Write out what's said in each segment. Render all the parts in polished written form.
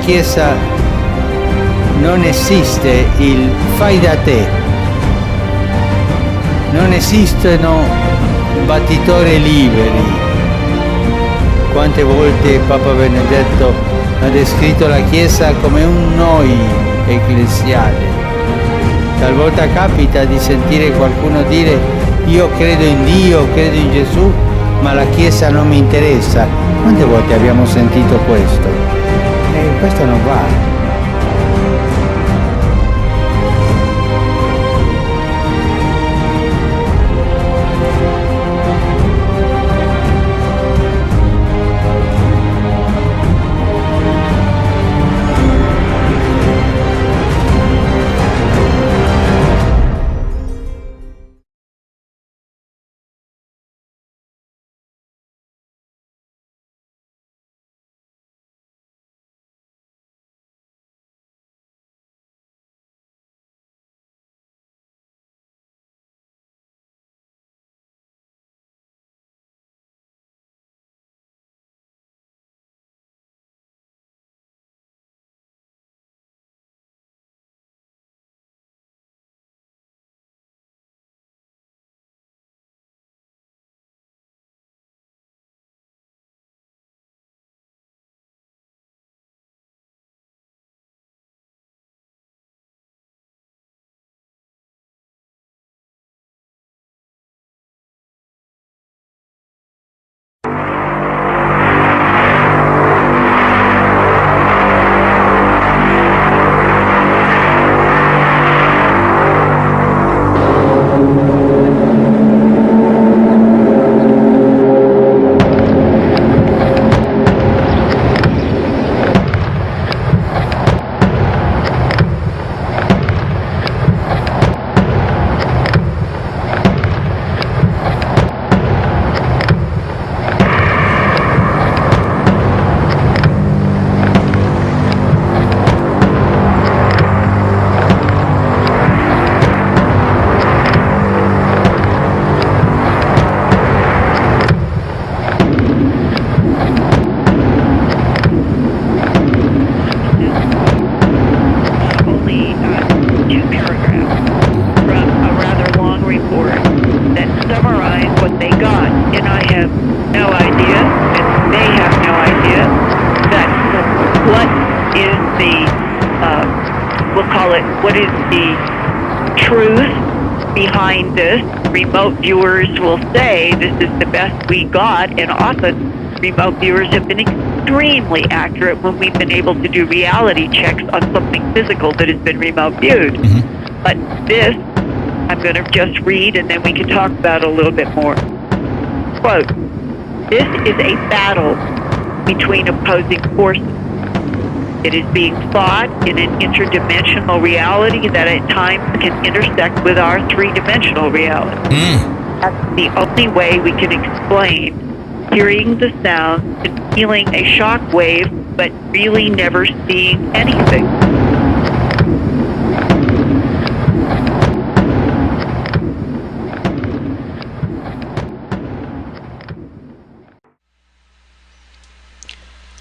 Chiesa non esiste il fai da te, non esistono battitori liberi. Quante volte Papa Benedetto ha descritto la Chiesa come un noi ecclesiale. Talvolta capita di sentire qualcuno dire io credo in Dio, credo in Gesù, ma la Chiesa non mi interessa. Quante volte abbiamo sentito questo? E questo non va. What is the truth behind this? Remote viewers will say this is the best we got, and often remote viewers have been extremely accurate when we've been able to do reality checks on something physical that has been remote viewed. Mm-hmm. But this, I'm going to just read and then we can talk about it a little bit more. Quote, this is a battle between opposing forces. It is being fought in an interdimensional reality that at times can intersect with our three-dimensional reality. That's the only way we can explain hearing the sound and feeling a shock wave, but really never seeing anything.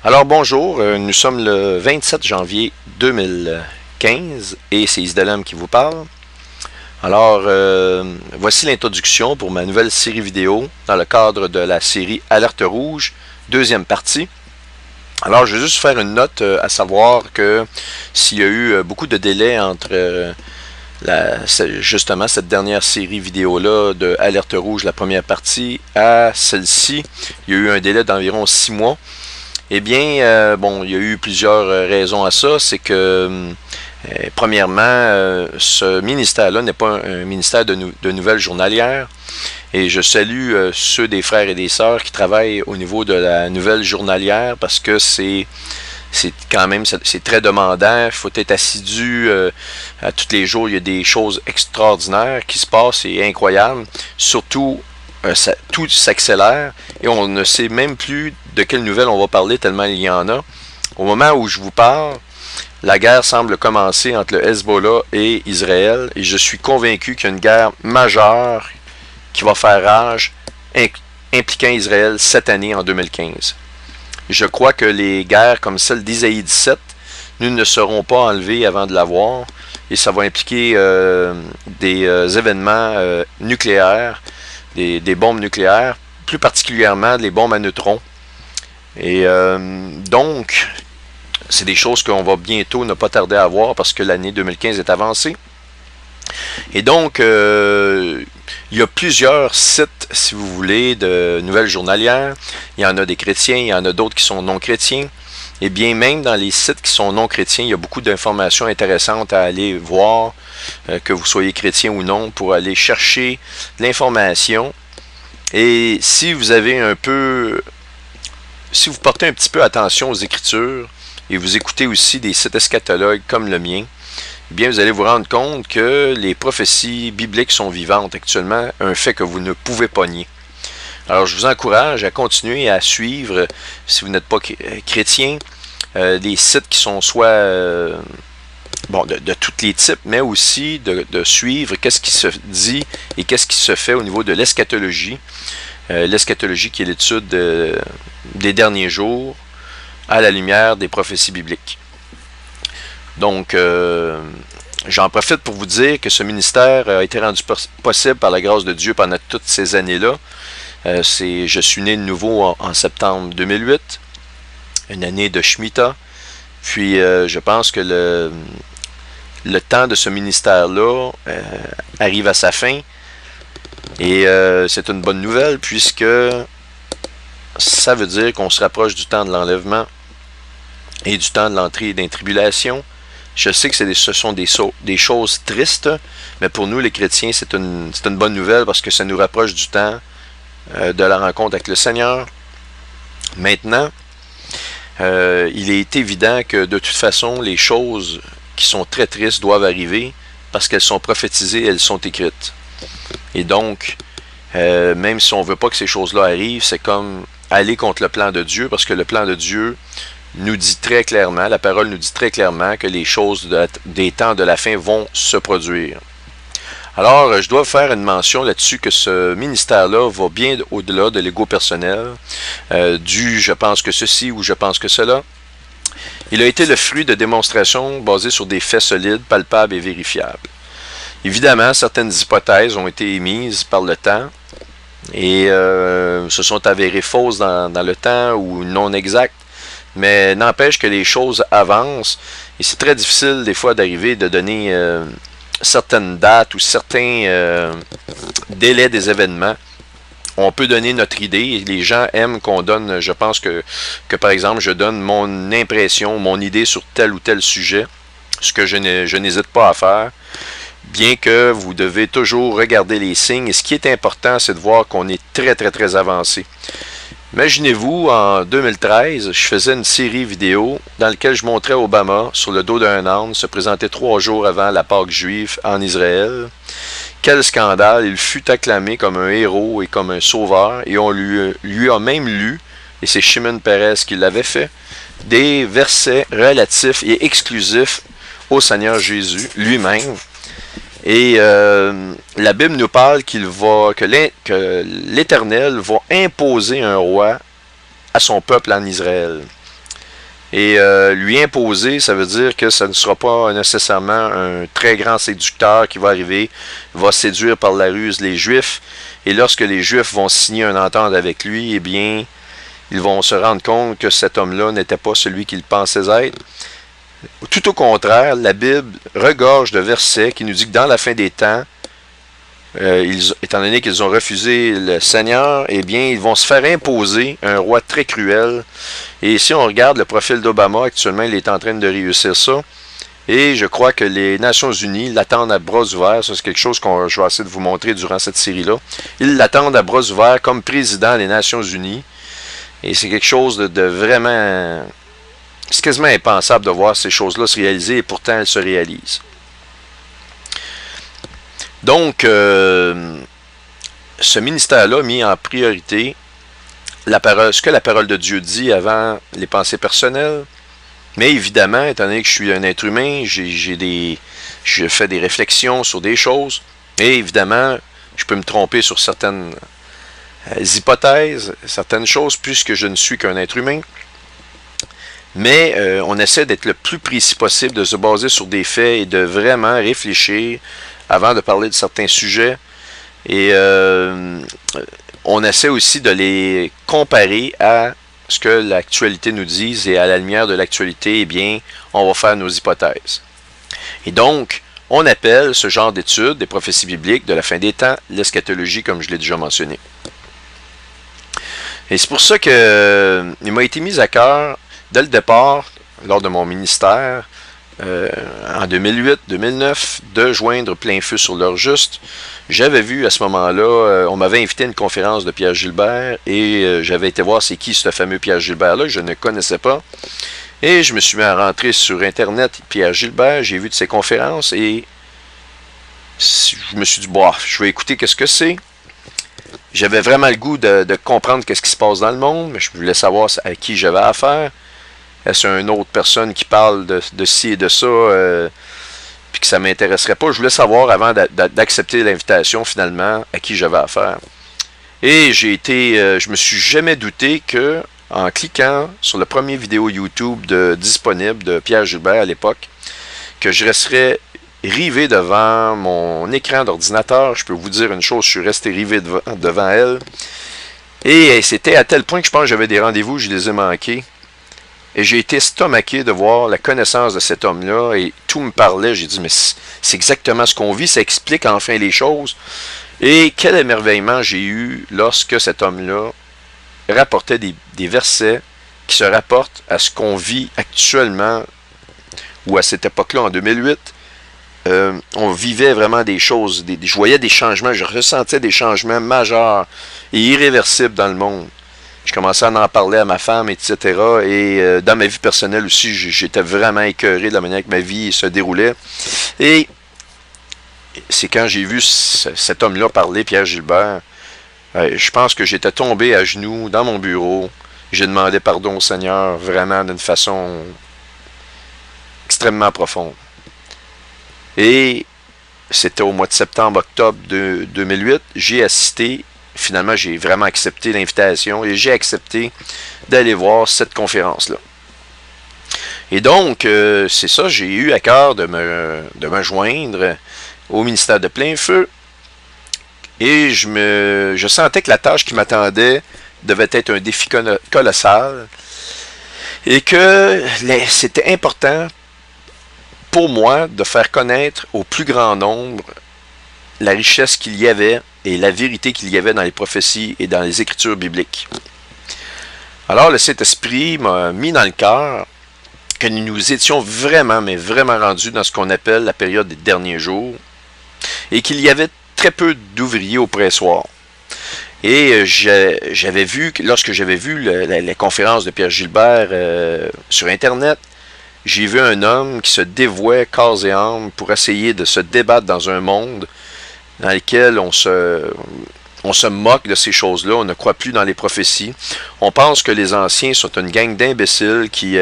Alors bonjour, nous sommes le 27 janvier 2015 et c'est Isdelam qui vous parle. Alors voici l'introduction pour ma nouvelle série vidéo dans le cadre de la série Alerte Rouge, deuxième partie. Alors je vais juste faire une note à savoir que s'il y a eu beaucoup de délais entre justement cette dernière série vidéo là de Alerte Rouge, la première partie, à celle-ci, il y a eu un délai d'environ 6 mois. Eh bien, bon, il y a eu plusieurs raisons à ça. C'est que, premièrement, ce ministère-là n'est pas un ministère de nouvelles journalières. Et je salue ceux des frères et des sœurs qui travaillent au niveau de la nouvelle journalière parce que c'est quand même c'est très demandant. Il faut être assidu à tous les jours. Il y a des choses extraordinaires qui se passent et incroyables. Surtout, tout s'accélère et on ne sait même plus de quelles nouvelles on va parler tellement il y en a. Au moment où je vous parle, la guerre semble commencer entre le Hezbollah et Israël et je suis convaincu qu'il y a une guerre majeure qui va faire rage impliquant Israël cette année en 2015. Je crois que les guerres comme celle d'Isaïe 17 nous ne serons pas enlevés avant de l'avoir. Et ça va impliquer des événements nucléaires, des bombes nucléaires, plus particulièrement les bombes à neutrons. Et donc, c'est des choses qu'on va bientôt ne pas tarder à voir parce que l'année 2015 est avancée. Et donc, il y a plusieurs sites, si vous voulez, de nouvelles journalières. Il y en a des chrétiens, il y en a d'autres qui sont non chrétiens. Et bien, même dans les sites qui sont non chrétiens, il y a beaucoup d'informations intéressantes à aller voir, que vous soyez chrétien ou non, pour aller chercher l'information. Et si vous avez si vous portez un petit peu attention aux Écritures, et vous écoutez aussi des sites eschatologues comme le mien, eh bien, vous allez vous rendre compte que les prophéties bibliques sont vivantes actuellement, un fait que vous ne pouvez pas nier. Alors, je vous encourage à continuer à suivre, si vous n'êtes pas chrétien, des sites qui sont soit de tous les types, mais aussi de suivre qu'est-ce qui se dit et qu'est-ce qui se fait au niveau de l'eschatologie. L'eschatologie qui est l'étude des derniers jours à la lumière des prophéties bibliques. Donc, j'en profite pour vous dire que ce ministère a été rendu possible par la grâce de Dieu pendant toutes ces années-là. Je suis né de nouveau en septembre 2008, une année de Shemitah. Puis je pense que le temps de ce ministère-là arrive à sa fin. Et c'est une bonne nouvelle puisque ça veut dire qu'on se rapproche du temps de l'enlèvement et du temps de l'entrée dans les tribulations. Je sais que ce sont des choses tristes, mais pour nous les chrétiens, c'est une bonne nouvelle parce que ça nous rapproche du temps de la rencontre avec le Seigneur. Maintenant, il est évident que de toute façon, les choses qui sont très tristes doivent arriver parce qu'elles sont prophétisées, elles sont écrites. Et donc, même si on ne veut pas que ces choses-là arrivent, c'est comme aller contre le plan de Dieu parce que le plan de Dieu nous dit très clairement, la parole nous dit très clairement que les choses des temps de la fin vont se produire. Alors, je dois faire une mention là-dessus que ce ministère-là va bien au-delà de l'ego personnel, du « je pense que ceci » ou « je pense que cela ». Il a été le fruit de démonstrations basées sur des faits solides, palpables et vérifiables. Évidemment, certaines hypothèses ont été émises par le temps et se sont avérées fausses dans le temps ou non exactes. Mais n'empêche que les choses avancent et c'est très difficile des fois d'arriver de donner certaines dates ou certains délais des événements. On peut donner notre idée et les gens aiment qu'on donne, je pense que par exemple je donne mon impression, mon idée sur tel ou tel sujet, ce que je n'hésite pas à faire. Bien que vous devez toujours regarder les signes et ce qui est important c'est de voir qu'on est très très très avancé. Imaginez-vous, en 2013, je faisais une série vidéo dans laquelle je montrais Obama sur le dos d'un âne se présenter 3 jours avant la Pâque juive en Israël. Quel scandale! Il fut acclamé comme un héros et comme un sauveur et on lui a même lu, et c'est Shimon Peres qui l'avait fait, des versets relatifs et exclusifs au Seigneur Jésus lui-même. Et la Bible nous parle que l'Éternel va imposer un roi à son peuple en Israël. Et lui imposer, ça veut dire que ça ne sera pas nécessairement un très grand séducteur qui va arriver, va séduire par la ruse les Juifs. Et lorsque les Juifs vont signer une entente avec lui, eh bien, ils vont se rendre compte que cet homme-là n'était pas celui qu'ils pensaient être. Tout au contraire, la Bible regorge de versets qui nous dit que dans la fin des temps, étant donné qu'ils ont refusé le Seigneur, eh bien, ils vont se faire imposer un roi très cruel. Et si on regarde le profil d'Obama, actuellement, il est en train de réussir ça. Et je crois que les Nations Unies l'attendent à bras ouverts. Ça, c'est quelque chose que je vais essayer de vous montrer durant cette série-là. Ils l'attendent à bras ouverts comme président des Nations Unies. Et c'est quelque chose de vraiment... C'est quasiment impensable de voir ces choses-là se réaliser et pourtant elles se réalisent. Donc, ce ministère-là a mis en priorité ce que la parole de Dieu dit avant les pensées personnelles. Mais évidemment, étant donné que je suis un être humain, je fais des réflexions sur des choses. Et évidemment, je peux me tromper sur certaines hypothèses, certaines choses, puisque je ne suis qu'un être humain. Mais on essaie d'être le plus précis possible, de se baser sur des faits et de vraiment réfléchir avant de parler de certains sujets. Et on essaie aussi de les comparer à ce que l'actualité nous dit, et à la lumière de l'actualité, eh bien, on va faire nos hypothèses. Et donc, on appelle ce genre d'études, des prophéties bibliques de la fin des temps, l'eschatologie, comme je l'ai déjà mentionné. Et c'est pour ça que il m'a été mis à cœur, dès le départ, lors de mon ministère, en 2008-2009, de joindre Plein Feu sur l'heure juste. J'avais vu à ce moment-là, on m'avait invité à une conférence de Pierre Gilbert et j'avais été voir c'est qui ce fameux Pierre Gilbert-là, que je ne connaissais pas. Et je me suis mis à rentrer sur Internet, Pierre Gilbert, j'ai vu de ses conférences et je me suis dit, bon, je vais écouter qu'est-ce que c'est. J'avais vraiment le goût de comprendre qu'est-ce qui se passe dans le monde, mais je voulais savoir à qui j'avais affaire. Est-ce une autre personne qui parle de ci et de ça, puis que ça ne m'intéresserait pas? Je voulais savoir avant d'accepter l'invitation, finalement, à qui j'avais affaire. Et je me suis jamais douté que, en cliquant sur le premier vidéo YouTube disponible de Pierre Gilbert à l'époque, que je resterais rivé devant mon écran d'ordinateur. Je peux vous dire une chose, je suis resté rivé devant elle. Et c'était à tel point que je pense que j'avais des rendez-vous, je les ai manqués. Et j'ai été estomaqué de voir la connaissance de cet homme-là, et tout me parlait. J'ai dit, mais c'est exactement ce qu'on vit, ça explique enfin les choses. Et quel émerveillement j'ai eu lorsque cet homme-là rapportait des versets qui se rapportent à ce qu'on vit actuellement, ou à cette époque-là, en 2008. On vivait vraiment des choses, je voyais des changements, je ressentais des changements majeurs et irréversibles dans le monde. Je commençais à en parler à ma femme, etc. Et dans ma vie personnelle aussi, j'étais vraiment écœuré de la manière que ma vie se déroulait. Et c'est quand j'ai vu cet homme-là parler, Pierre Gilbert, je pense que j'étais tombé à genoux dans mon bureau. J'ai demandé pardon au Seigneur, vraiment d'une façon extrêmement profonde. Et c'était au mois de septembre-octobre de 2008, j'ai assisté. Finalement, j'ai vraiment accepté l'invitation et j'ai accepté d'aller voir cette conférence-là. Et donc, c'est ça, j'ai eu à cœur de me joindre au ministère de Plein Feu. Et je sentais que la tâche qui m'attendait devait être un défi colossal. Et que c'était important pour moi de faire connaître au plus grand nombre la richesse qu'il y avait et la vérité qu'il y avait dans les prophéties et dans les écritures bibliques. Alors le Saint-Esprit m'a mis dans le cœur que nous étions vraiment, mais vraiment rendus dans ce qu'on appelle la période des derniers jours et qu'il y avait très peu d'ouvriers au pressoir. Et j'avais vu, lorsque j'avais vu la conférence de Pierre Gilbert sur Internet, j'ai vu un homme qui se dévouait corps et âme pour essayer de se débattre dans un monde dans lequel on se moque de ces choses-là, on ne croit plus dans les prophéties. On pense que les anciens sont une gang d'imbéciles qui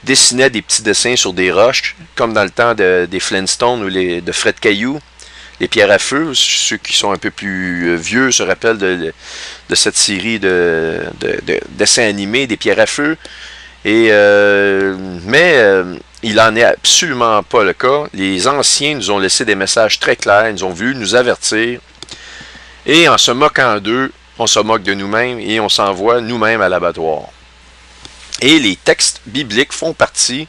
dessinaient des petits dessins sur des roches, comme dans le temps des Flintstones ou de Fred Caillou, les pierres à feu. Ceux qui sont un peu plus vieux se rappellent de cette série de dessins animés, des pierres à feu. Mais il n'en est absolument pas le cas. Les anciens nous ont laissé des messages très clairs, ils nous ont voulu nous avertir. Et en se moquant d'eux, on se moque de nous-mêmes et on s'envoie nous-mêmes à l'abattoir. Et les textes bibliques font partie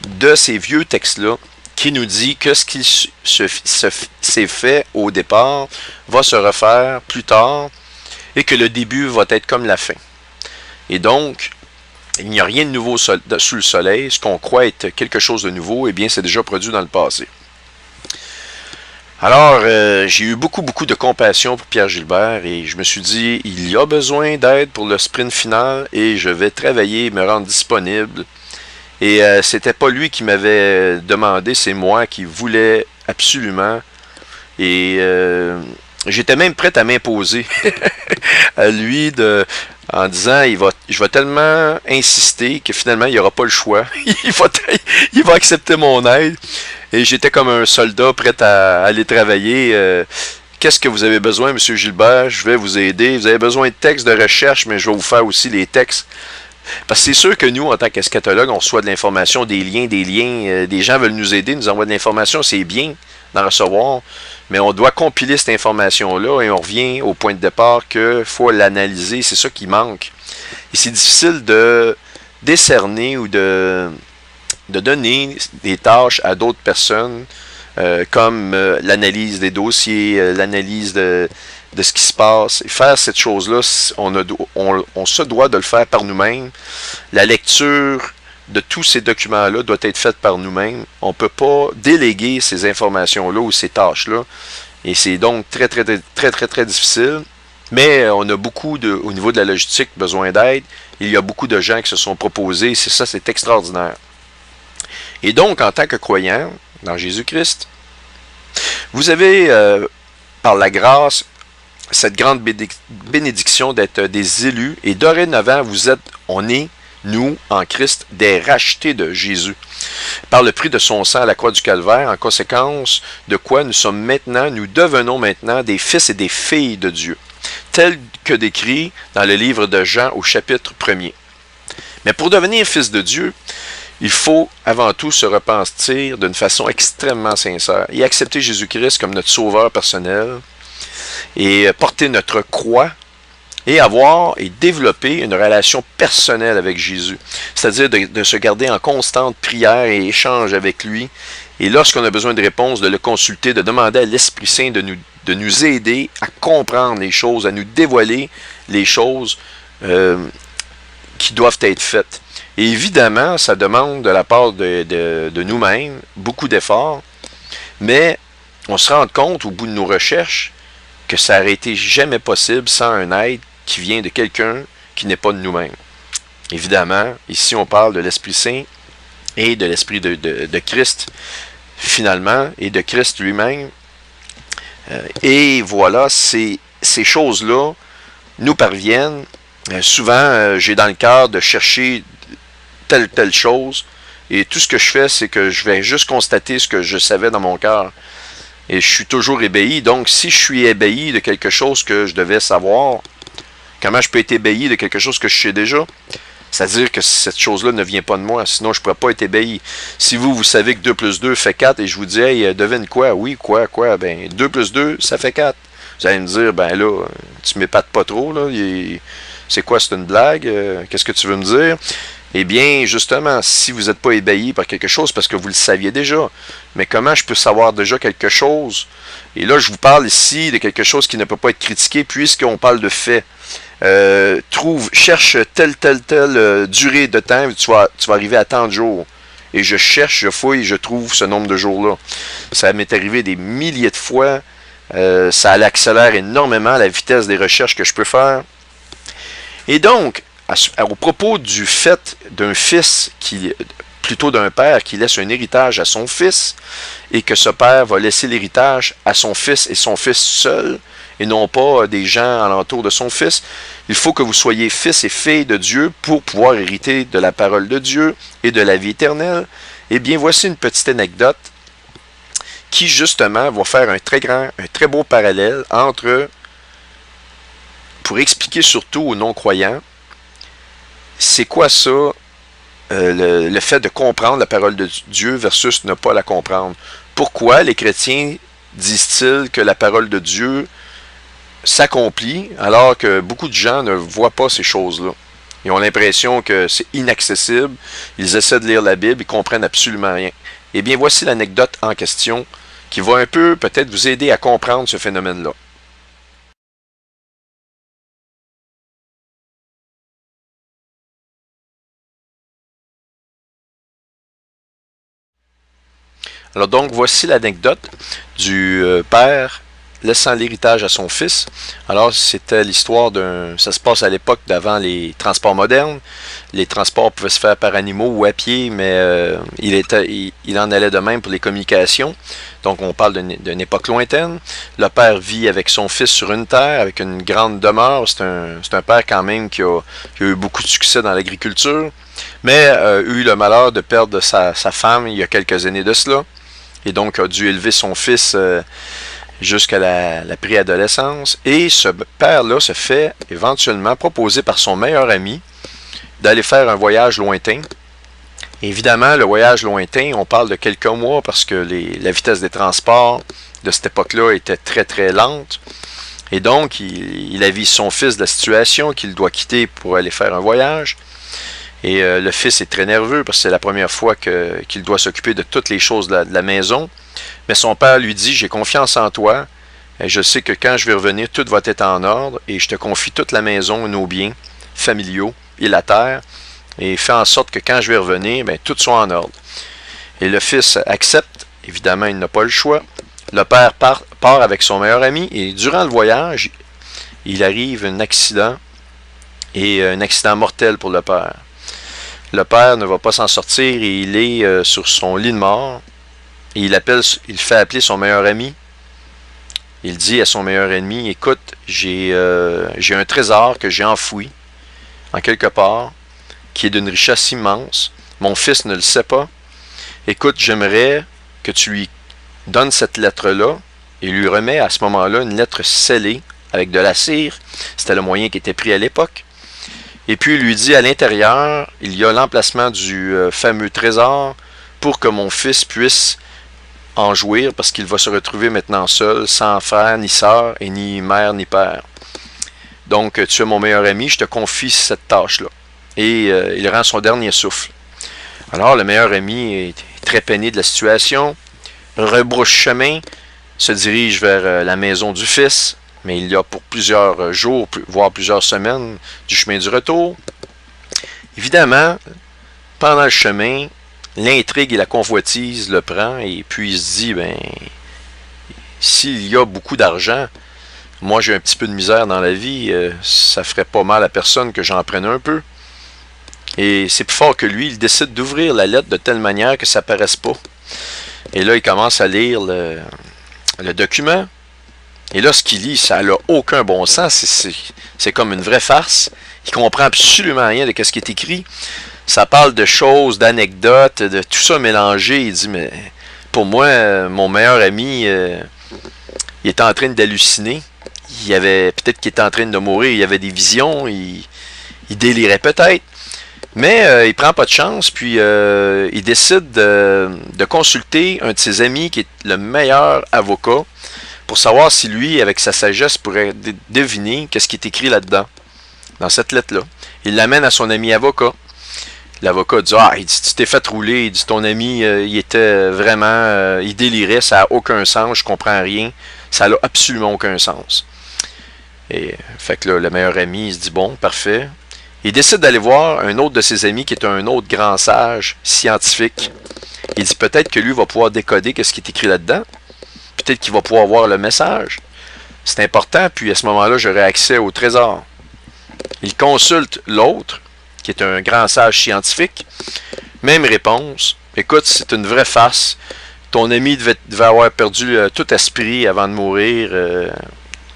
de ces vieux textes-là qui nous dit que ce qui s'est fait au départ va se refaire plus tard et que le début va être comme la fin. Et donc, il n'y a rien de nouveau sous le soleil. Ce qu'on croit être quelque chose de nouveau, eh bien, c'est déjà produit dans le passé. Alors, j'ai eu beaucoup de compassion pour Pierre Gilbert et je me suis dit, il y a besoin d'aide pour le sprint final et je vais travailler, me rendre disponible. Et c'était pas lui qui m'avait demandé, c'est moi qui voulais absolument. Et j'étais même prêt à m'imposer à lui en disant, je vais tellement insister que finalement, il n'y aura pas le choix. il va accepter mon aide. Et j'étais comme un soldat prêt à aller travailler. Qu'est-ce que vous avez besoin, M. Gilbert? Je vais vous aider. Vous avez besoin de textes de recherche, mais je vais vous faire aussi les textes Parce que c'est sûr que nous, en tant qu'eschatologues, on reçoit de l'information, des liens, des gens veulent nous aider, nous envoient de l'information, c'est bien d'en recevoir, mais on doit compiler cette information-là et on revient au point de départ qu'il faut l'analyser, c'est ça qui manque. Et c'est difficile de décerner ou de donner des tâches à d'autres personnes, comme l'analyse des dossiers, l'analyse de ce qui se passe. Et faire cette chose-là, on se doit de le faire par nous-mêmes. La lecture de tous ces documents-là doit être faite par nous-mêmes. On ne peut pas déléguer ces informations-là ou ces tâches-là. Et c'est donc très, très, très, très, très, très difficile. Mais on a beaucoup, au niveau de la logistique, besoin d'aide. Il y a beaucoup de gens qui se sont proposés. C'est ça, c'est extraordinaire. Et donc, en tant que croyant dans Jésus-Christ, vous avez, par la grâce, cette grande bénédiction d'être des élus. Et dorénavant, on est, nous, en Christ, des rachetés de Jésus. Par le prix de son sang à la croix du Calvaire, en conséquence de quoi nous devenons maintenant des fils et des filles de Dieu, tel que décrit dans le livre de Jean au chapitre 1er. Mais pour devenir fils de Dieu, il faut avant tout se repentir d'une façon extrêmement sincère et accepter Jésus-Christ comme notre sauveur personnel et porter notre croix et avoir et développer une relation personnelle avec Jésus. C'est-à-dire de se garder en constante prière et échange avec lui. Et lorsqu'on a besoin de réponses, de le consulter, de demander à l'Esprit Saint de nous aider à comprendre les choses, à nous dévoiler les choses qui doivent être faites. Et évidemment, ça demande de la part de nous-mêmes beaucoup d'efforts, mais on se rend compte au bout de nos recherches que ça n'aurait été jamais possible sans un aide qui vient de quelqu'un qui n'est pas de nous-mêmes. Évidemment, ici on parle de l'Esprit Saint et de l'Esprit de Christ, finalement, et de Christ lui-même. Et voilà, ces choses-là nous parviennent. Souvent, j'ai dans le cœur de chercher telle chose, et tout ce que je fais, c'est que je vais juste constater ce que je savais dans mon cœur. Et je suis toujours ébahi. Donc, si je suis ébahi de quelque chose que je devais savoir, comment je peux être ébahi de quelque chose que je sais déjà? C'est-à-dire que cette chose-là ne vient pas de moi, sinon je ne pourrais pas être ébahi. Si vous savez que 2 plus 2 fait 4, et je vous dis, hey, devine quoi? Oui, quoi? Ben, 2 plus 2, ça fait 4. Vous allez me dire, ben là, tu m'épates pas trop, là. C'est quoi, c'est une blague? Qu'est-ce que tu veux me dire? Eh bien, justement, si vous n'êtes pas ébahi par quelque chose, parce que vous le saviez déjà, mais comment je peux savoir déjà quelque chose? Et là, je vous parle ici de quelque chose qui ne peut pas être critiqué, puisqu'on parle de faits. Cherche telle durée de temps, tu vas arriver à tant de jours. Et je cherche, je fouille, je trouve ce nombre de jours-là. Ça m'est arrivé des milliers de fois. Ça accélère énormément la vitesse des recherches que je peux faire. Et donc, au propos du fait d'un fils, plutôt d'un père qui laisse un héritage à son fils, et que ce père va laisser l'héritage à son fils et son fils seul, et non pas des gens alentour de son fils, il faut que vous soyez fils et filles de Dieu pour pouvoir hériter de la parole de Dieu et de la vie éternelle. Eh bien, voici une petite anecdote qui, justement, va faire un très beau parallèle entre, pour expliquer surtout aux non-croyants, c'est quoi ça, le fait de comprendre la parole de Dieu versus ne pas la comprendre. Pourquoi les chrétiens disent-ils que la parole de Dieu s'accomplit alors que beaucoup de gens ne voient pas ces choses-là? Ils ont l'impression que c'est inaccessible, ils essaient de lire la Bible, ils comprennent absolument rien. Eh bien, voici l'anecdote en question qui va un peu peut-être vous aider à comprendre ce phénomène-là. Alors donc, voici l'anecdote du père laissant l'héritage à son fils. Alors, c'était l'histoire ça se passe à l'époque d'avant les transports modernes. Les transports pouvaient se faire par animaux ou à pied, mais il en allait de même pour les communications. Donc, on parle d'une époque lointaine. Le père vit avec son fils sur une terre, avec une grande demeure. C'est un père quand même qui a eu beaucoup de succès dans l'agriculture, mais a eu le malheur de perdre sa femme il y a quelques années de cela. Et donc, a dû élever son fils jusqu'à la préadolescence. Et ce père-là se fait éventuellement proposer par son meilleur ami d'aller faire un voyage lointain. Évidemment, le voyage lointain, on parle de quelques mois parce que la vitesse des transports de cette époque-là était très très lente. Et donc, il avise son fils de la situation qu'il doit quitter pour aller faire un voyage. Et le fils est très nerveux parce que c'est la première fois qu'il doit s'occuper de toutes les choses de la maison. Mais son père lui dit, j'ai confiance en toi. Et je sais que quand je vais revenir, tout va être en ordre. Et je te confie toute la maison, nos biens familiaux et la terre. Et fais en sorte que quand je vais revenir, ben, tout soit en ordre. Et le fils accepte. Évidemment, il n'a pas le choix. Le père part avec son meilleur ami. Et durant le voyage, il arrive un accident. Et un accident mortel pour le père. Le père ne va pas s'en sortir et il est sur son lit de mort. Et il fait appeler son meilleur ami. Il dit à son meilleur ami, écoute, j'ai un trésor que j'ai enfoui en quelque part, qui est d'une richesse immense. Mon fils ne le sait pas. Écoute, j'aimerais que tu lui donnes cette lettre-là et lui remets à ce moment-là une lettre scellée avec de la cire. C'était le moyen qui était pris à l'époque. Et puis il lui dit à l'intérieur, il y a l'emplacement du fameux trésor pour que mon fils puisse en jouir parce qu'il va se retrouver maintenant seul, sans frère, ni sœur, et ni mère, ni père. Donc tu es mon meilleur ami, je te confie cette tâche-là. Et il rend son dernier souffle. Alors le meilleur ami est très peiné de la situation, rebrousse chemin, se dirige vers la maison du fils. Mais il y a pour plusieurs jours, voire plusieurs semaines, du chemin du retour. Évidemment, pendant le chemin, l'intrigue et la convoitise le prend et puis il se dit, ben, s'il y a beaucoup d'argent, moi j'ai un petit peu de misère dans la vie, ça ferait pas mal à personne que j'en prenne un peu. Et c'est plus fort que lui, il décide d'ouvrir la lettre de telle manière que ça ne paraisse pas. Et là, il commence à lire le document. Et là, ce qu'il lit, ça n'a aucun bon sens. C'est comme une vraie farce. Il ne comprend absolument rien de ce qui est écrit. Ça parle de choses, d'anecdotes, de tout ça mélangé. Il dit, mais pour moi, mon meilleur ami, il était en train d'halluciner. Peut-être qu'il était en train de mourir. Il avait des visions. Il délirait peut-être. Mais il ne prend pas de chance. Puis il décide de consulter un de ses amis qui est le meilleur avocat, pour savoir si lui, avec sa sagesse, pourrait deviner qu'est-ce qui est écrit là-dedans, dans cette lettre-là. Il l'amène à son ami avocat. L'avocat dit, il dit, tu t'es fait rouler. Il dit, ton ami, il était vraiment, il délirait, ça n'a aucun sens, je comprends rien. Ça n'a absolument aucun sens. Et fait que là, le meilleur ami, il se dit, bon, parfait. Il décide d'aller voir un autre de ses amis qui est un autre grand sage scientifique. Il dit, peut-être que lui va pouvoir décoder qu'est-ce qui est écrit là-dedans. Peut-être qu'il va pouvoir voir le message. C'est important, puis à ce moment-là, j'aurai accès au trésor. Il consulte l'autre, qui est un grand sage scientifique. Même réponse. Écoute, c'est une vraie farce. Ton ami devait avoir perdu tout esprit avant de mourir,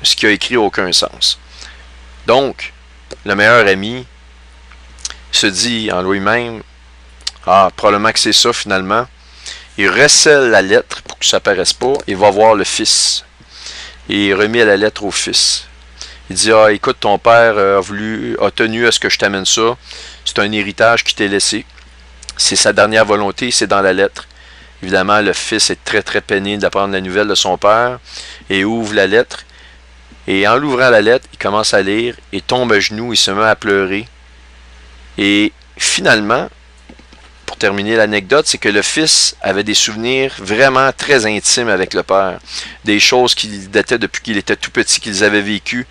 ce qui a écrit n'a aucun sens. Donc, le meilleur ami se dit en lui-même, probablement que c'est ça finalement. Il recèle la lettre pour que ça ne paraisse pas et va voir le fils. Et il remet la lettre au fils. Il dit, écoute, ton père a tenu à ce que je t'amène ça. C'est un héritage qui t'est laissé. C'est sa dernière volonté, c'est dans la lettre. Évidemment, le fils est très très peiné d'apprendre la nouvelle de son père et ouvre la lettre. Et en l'ouvrant la lettre, il commence à lire et tombe à genoux, il se met à pleurer. Et finalement, pour terminer l'anecdote, c'est que le fils avait des souvenirs vraiment très intimes avec le père. Des choses qui dataient depuis qu'il était tout petit, qu'ils avaient vécues.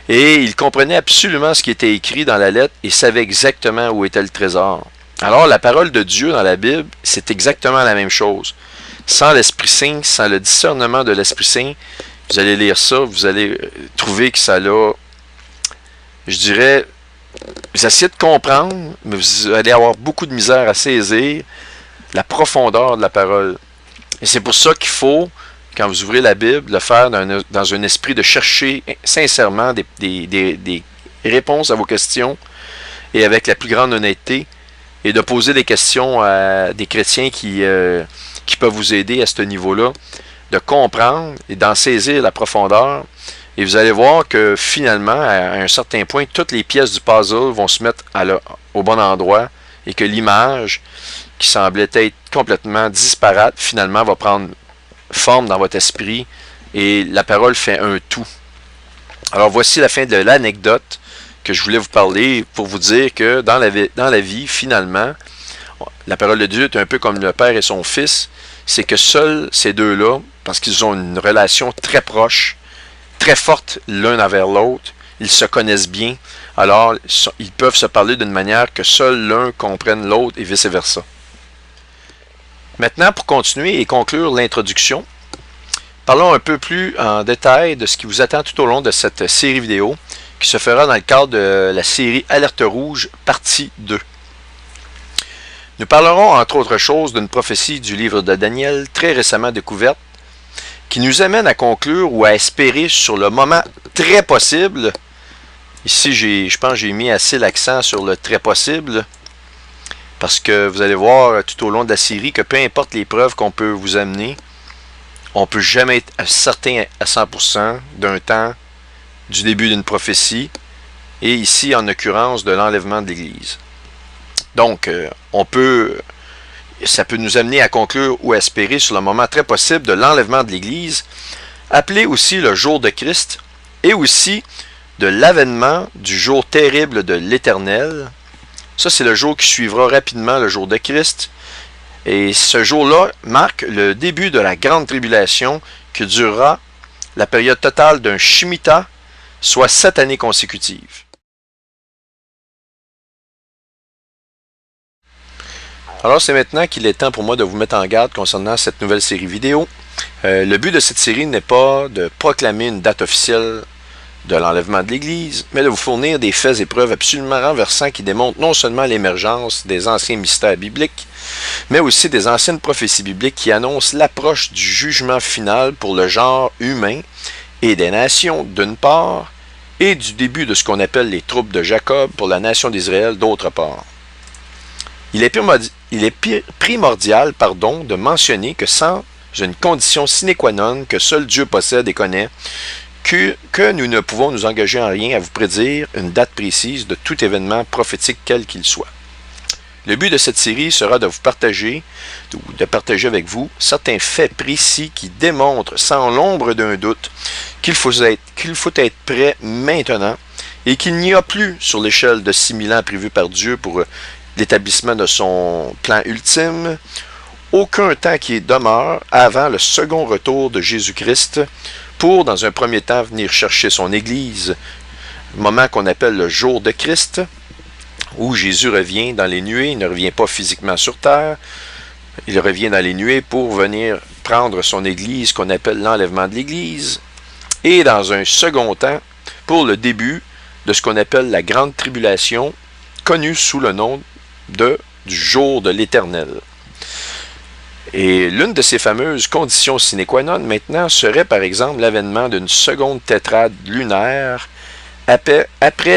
Et il comprenait absolument ce qui était écrit dans la lettre et savait exactement où était le trésor. Alors, la parole de Dieu dans la Bible, c'est exactement la même chose. Sans l'Esprit Saint, sans le discernement de l'Esprit Saint, vous allez lire ça, vous allez trouver que ça l'a, je dirais, vous essayez de comprendre, mais vous allez avoir beaucoup de misère à saisir la profondeur de la parole. Et c'est pour ça qu'il faut, quand vous ouvrez la Bible, le faire dans un esprit de chercher sincèrement des réponses à vos questions et avec la plus grande honnêteté et de poser des questions à des chrétiens qui peuvent vous aider à ce niveau-là, de comprendre et d'en saisir la profondeur. Et vous allez voir que finalement, à un certain point, toutes les pièces du puzzle vont se mettre au bon endroit et que l'image, qui semblait être complètement disparate, finalement va prendre forme dans votre esprit et la parole fait un tout. Alors voici la fin de l'anecdote que je voulais vous parler pour vous dire que dans la vie, finalement, la parole de Dieu est un peu comme le père et son fils, c'est que seuls ces deux-là, parce qu'ils ont une relation très proche, très forte l'un envers l'autre, ils se connaissent bien, alors ils peuvent se parler d'une manière que seul l'un comprenne l'autre et vice-versa. Maintenant, pour continuer et conclure l'introduction, parlons un peu plus en détail de ce qui vous attend tout au long de cette série vidéo qui se fera dans le cadre de la série Alerte Rouge, partie 2. Nous parlerons entre autres choses d'une prophétie du livre de Daniel très récemment découverte qui nous amène à conclure ou à espérer sur le moment très possible. Ici, je pense que j'ai mis assez l'accent sur le très possible parce que vous allez voir tout au long de la série que peu importe les preuves qu'on peut vous amener, on ne peut jamais être certain à 100% d'un temps du début d'une prophétie et ici en occurrence de l'enlèvement de l'Église. Donc, ça peut nous amener à conclure ou à espérer sur le moment très possible de l'enlèvement de l'Église, appelé aussi le jour de Christ, et aussi de l'avènement du jour terrible de l'Éternel. Ça, c'est le jour qui suivra rapidement le jour de Christ. Et ce jour-là marque le début de la grande tribulation qui durera la période totale d'un Shemitah, soit 7 années consécutives. Alors c'est maintenant qu'il est temps pour moi de vous mettre en garde concernant cette nouvelle série vidéo. Le but de cette série n'est pas de proclamer une date officielle de l'enlèvement de l'Église, mais de vous fournir des faits et preuves absolument renversants qui démontrent non seulement l'émergence des anciens mystères bibliques, mais aussi des anciennes prophéties bibliques qui annoncent l'approche du jugement final pour le genre humain et des nations d'une part, et du début de ce qu'on appelle les troupes de Jacob pour la nation d'Israël d'autre part. Il est primordial de mentionner que sans une condition sine qua non que seul Dieu possède et connaît, que nous ne pouvons nous engager en rien à vous prédire une date précise de tout événement prophétique quel qu'il soit. Le but de cette série sera de vous partager, ou de partager avec vous, certains faits précis qui démontrent sans l'ombre d'un doute qu'il faut être prêt maintenant et qu'il n'y a plus sur l'échelle de 6000 ans prévue par Dieu pour l'établissement de son plan ultime, aucun temps qui demeure avant le second retour de Jésus-Christ pour, dans un premier temps, venir chercher son Église, moment qu'on appelle le jour de Christ, où Jésus revient dans les nuées, il ne revient pas physiquement sur terre, il revient dans les nuées pour venir prendre son Église, qu'on appelle l'enlèvement de l'Église, et dans un second temps, pour le début de ce qu'on appelle la grande tribulation, connue sous le nom du jour de l'Éternel. Et l'une de ces fameuses conditions sine qua non maintenant serait par exemple l'avènement d'une seconde tétrade lunaire après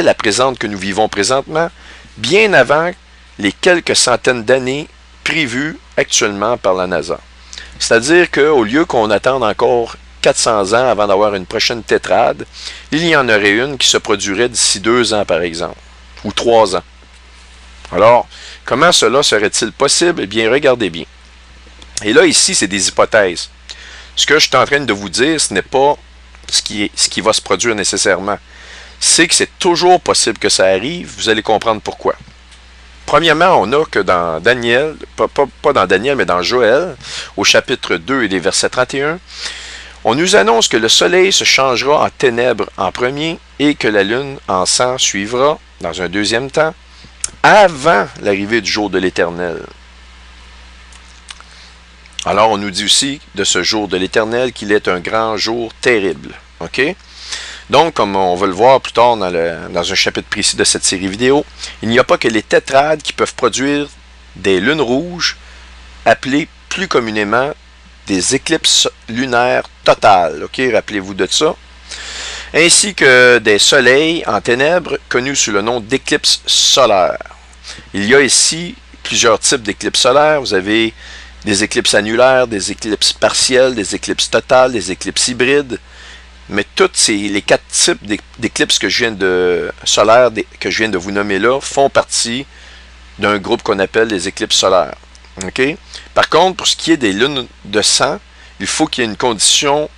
la présente que nous vivons présentement, bien avant les quelques centaines d'années prévues actuellement par la NASA. C'est-à-dire qu'au lieu qu'on attende encore 400 ans avant d'avoir une prochaine tétrade, il y en aurait une qui se produirait d'ici 2 ans par exemple, ou 3 ans. Alors, comment cela serait-il possible? Eh bien, regardez bien. Et là, ici, c'est des hypothèses. Ce que je suis en train de vous dire, ce n'est pas ce qui va se produire nécessairement. C'est que c'est toujours possible que ça arrive. Vous allez comprendre pourquoi. Premièrement, on a que dans Daniel, pas dans Daniel, mais dans Joël, au chapitre 2 et les versets 31, on nous annonce que le soleil se changera en ténèbres en premier et que la lune en sang suivra dans un deuxième temps, avant l'arrivée du jour de l'Éternel. Alors, on nous dit aussi de ce jour de l'Éternel qu'il est un grand jour terrible. OK? Donc, comme on va le voir plus tard dans un chapitre précis de cette série vidéo, il n'y a pas que les tétrades qui peuvent produire des lunes rouges, appelées plus communément des éclipses lunaires totales. OK? Rappelez-vous de ça. Ainsi que des soleils en ténèbres, connus sous le nom d'éclipses solaires. Il y a ici plusieurs types d'éclipses solaires. Vous avez des éclipses annulaires, des éclipses partielles, des éclipses totales, des éclipses hybrides. mais les 4 types d'éclipses que je viens de solaires que je viens de vous nommer là font partie d'un groupe qu'on appelle les éclipses solaires. Okay? Par contre, pour ce qui est des lunes de sang, il faut qu'il y ait une condition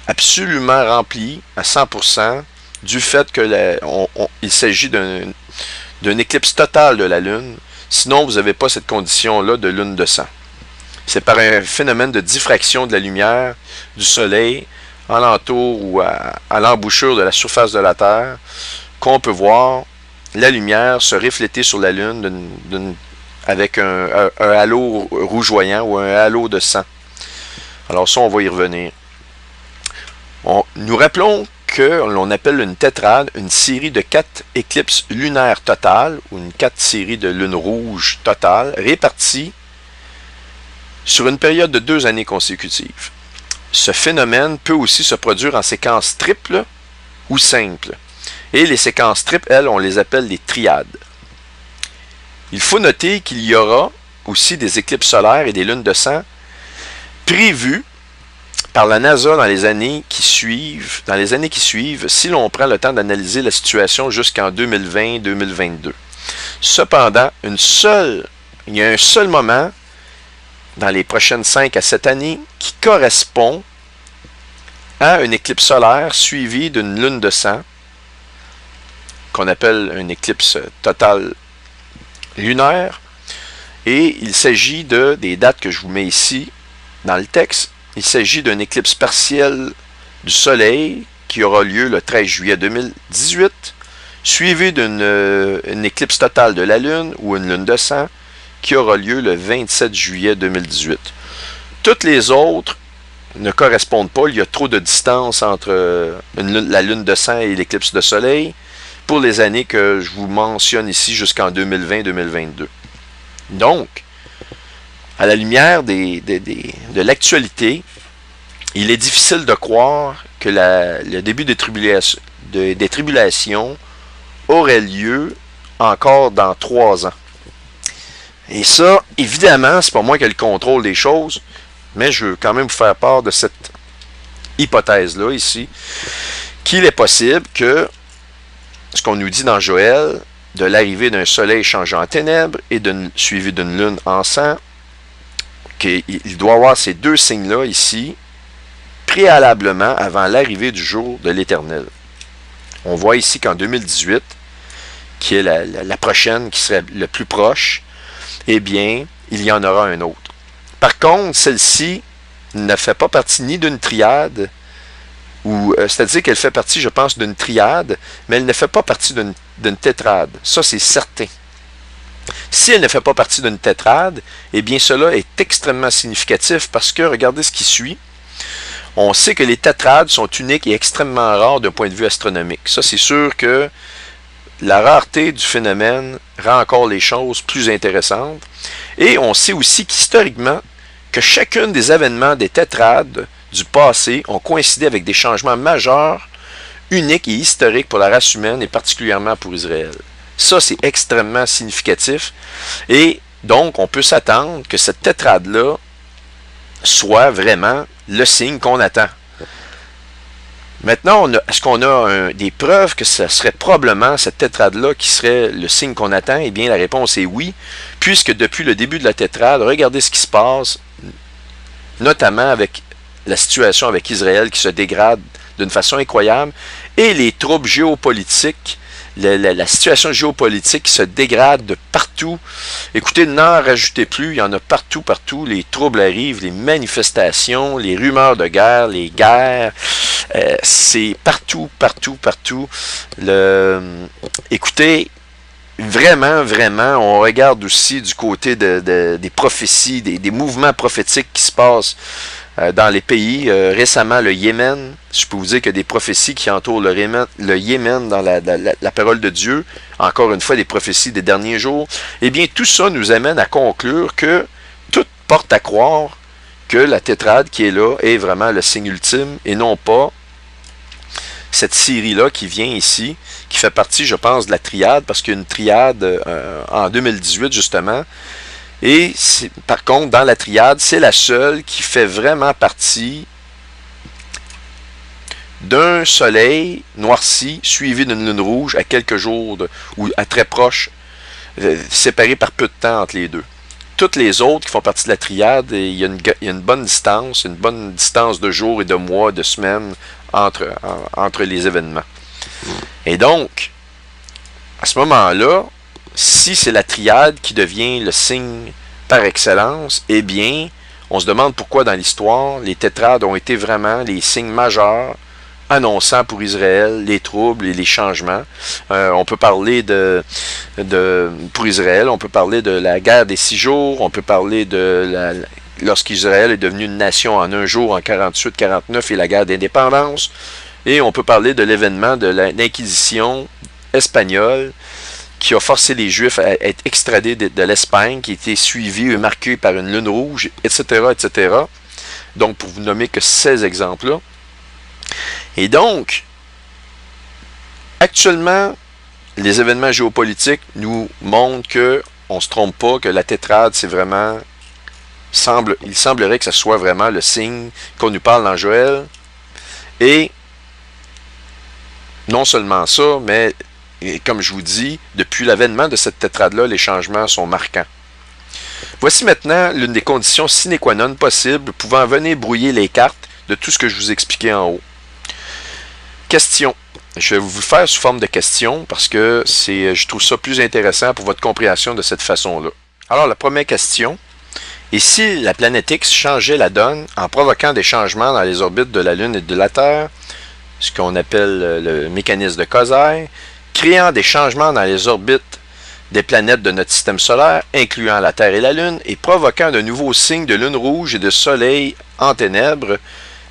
absolument remplie à 100% du fait que il s'agit d'une éclipse totale de la Lune. Sinon, vous n'avez pas cette condition-là de lune de sang. C'est par un phénomène de diffraction de la lumière du Soleil alentour ou à l'embouchure de la surface de la Terre qu'on peut voir la lumière se refléter sur la Lune avec un halo rougeoyant ou un halo de sang. Alors ça, on va y revenir. Nous rappelons que l'on appelle une tétrade une série de 4 éclipses lunaires totales ou une 4 séries de lunes rouges totales réparties sur une période de 2 années consécutives. Ce phénomène peut aussi se produire en séquences triples ou simples. Et les séquences triples, elles, on les appelle les triades. Il faut noter qu'il y aura aussi des éclipses solaires et des lunes de sang prévues par la NASA dans les années qui suivent, si l'on prend le temps d'analyser la situation jusqu'en 2020-2022. Cependant, il y a un seul moment dans les prochaines 5 à 7 années qui correspond à une éclipse solaire suivie d'une lune de sang qu'on appelle une éclipse totale lunaire. Et il s'agit des dates que je vous mets ici dans le texte. Il s'agit d'une éclipse partielle du Soleil qui aura lieu le 13 juillet 2018, suivie d'une éclipse totale de la Lune ou une lune de sang qui aura lieu le 27 juillet 2018. Toutes les autres ne correspondent pas. Il y a trop de distance entre la lune de sang et l'éclipse de Soleil pour les années que je vous mentionne ici jusqu'en 2020-2022. Donc, à la lumière de l'actualité, il est difficile de croire que le début des tribulations aurait lieu encore dans 3 ans. Et ça, évidemment, c'est pas moi qui ai le contrôle des choses, mais je veux quand même vous faire part de cette hypothèse-là ici, qu'il est possible que, ce qu'on nous dit dans Joël, de l'arrivée d'un soleil changeant en ténèbres et suivi d'une lune en sang, qu'il doit avoir ces 2 signes-là ici, préalablement avant l'arrivée du jour de l'Éternel. On voit ici qu'en 2018, qui est la prochaine, qui serait le plus proche, eh bien, il y en aura un autre. Par contre, celle-ci ne fait pas partie ni d'une triade, c'est-à-dire qu'elle fait partie, je pense, d'une triade, mais elle ne fait pas partie d'une tétrade. Ça, c'est certain. Si elle ne fait pas partie d'une tétrade, eh bien, cela est extrêmement significatif parce que, regardez ce qui suit. On sait que les tétrades sont uniques et extrêmement rares d'un point de vue astronomique. Ça, c'est sûr que la rareté du phénomène rend encore les choses plus intéressantes. Et on sait aussi qu'historiquement, que chacun des événements des tétrades du passé ont coïncidé avec des changements majeurs, uniques et historiques pour la race humaine et particulièrement pour Israël. Ça, c'est extrêmement significatif. Et donc, on peut s'attendre que cette tétrade-là soit vraiment le signe qu'on attend. Maintenant, est-ce qu'on a des preuves que ce serait probablement cette tétrade-là qui serait le signe qu'on attend? Eh bien, la réponse est oui, puisque depuis le début de la tétrade, regardez ce qui se passe, notamment avec la situation avec Israël qui se dégrade d'une façon incroyable, et les troubles géopolitiques, la situation géopolitique qui se dégrade de partout. Écoutez, n'en rajoutez plus, il y en a partout, les troubles arrivent, les manifestations, les rumeurs de guerre, les guerres, c'est partout. Écoutez, vraiment, on regarde aussi du côté des prophéties, des mouvements prophétiques qui se passent dans les pays. Récemment, le Yémen, je peux vous dire qu'il y a des prophéties qui entourent le Yémen dans la parole de Dieu. Encore une fois, des prophéties des derniers jours. Eh bien, tout ça nous amène à conclure que tout porte à croire que la tétrade qui est là est vraiment le signe ultime et non pas cette série-là qui vient ici, qui fait partie, je pense, de la triade, parce qu'il y a une triade en 2018, justement. Et par contre, dans la triade, c'est la seule qui fait vraiment partie d'un soleil noirci suivi d'une lune rouge à quelques jours ou à très proche, séparés par peu de temps entre les deux. Toutes les autres qui font partie de la triade, il y a une bonne distance de jours et de mois, de semaines entre les événements. Et donc, à ce moment-là, si c'est la triade qui devient le signe par excellence, eh bien, on se demande pourquoi dans l'histoire, les tétrades ont été vraiment les signes majeurs annonçant pour Israël les troubles et les changements. On peut parler pour Israël, on peut parler de la guerre des 6 jours, on peut parler lorsqu'Israël est devenu une nation en un jour en 48-49 et la guerre d'indépendance, et on peut parler de l'événement de l'Inquisition espagnole qui a forcé les Juifs à être extradés de l'Espagne, qui a été suivi et marqué par une lune rouge, etc., etc. Donc, pour vous nommer que ces exemples-là. Et donc, actuellement, les événements géopolitiques nous montrent qu'on ne se trompe pas, que la tétrade, c'est vraiment... Il semblerait que ce soit vraiment le signe qu'on nous parle dans Joël. Et non seulement ça, mais comme je vous dis, depuis l'avènement de cette tétrade-là, les changements sont marquants. Voici maintenant l'une des conditions sine qua non possibles pouvant venir brouiller les cartes de tout ce que je vous expliquais en haut. Question. Je vais vous le faire sous forme de question parce que je trouve ça plus intéressant pour votre compréhension de cette façon-là. Alors, la première question. Et si la planète X changeait la donne en provoquant des changements dans les orbites de la Lune et de la Terre, ce qu'on appelle le mécanisme de Causaire, créant des changements dans les orbites des planètes de notre système solaire, incluant la Terre et la Lune, et provoquant de nouveaux signes de lune rouge et de soleil en ténèbres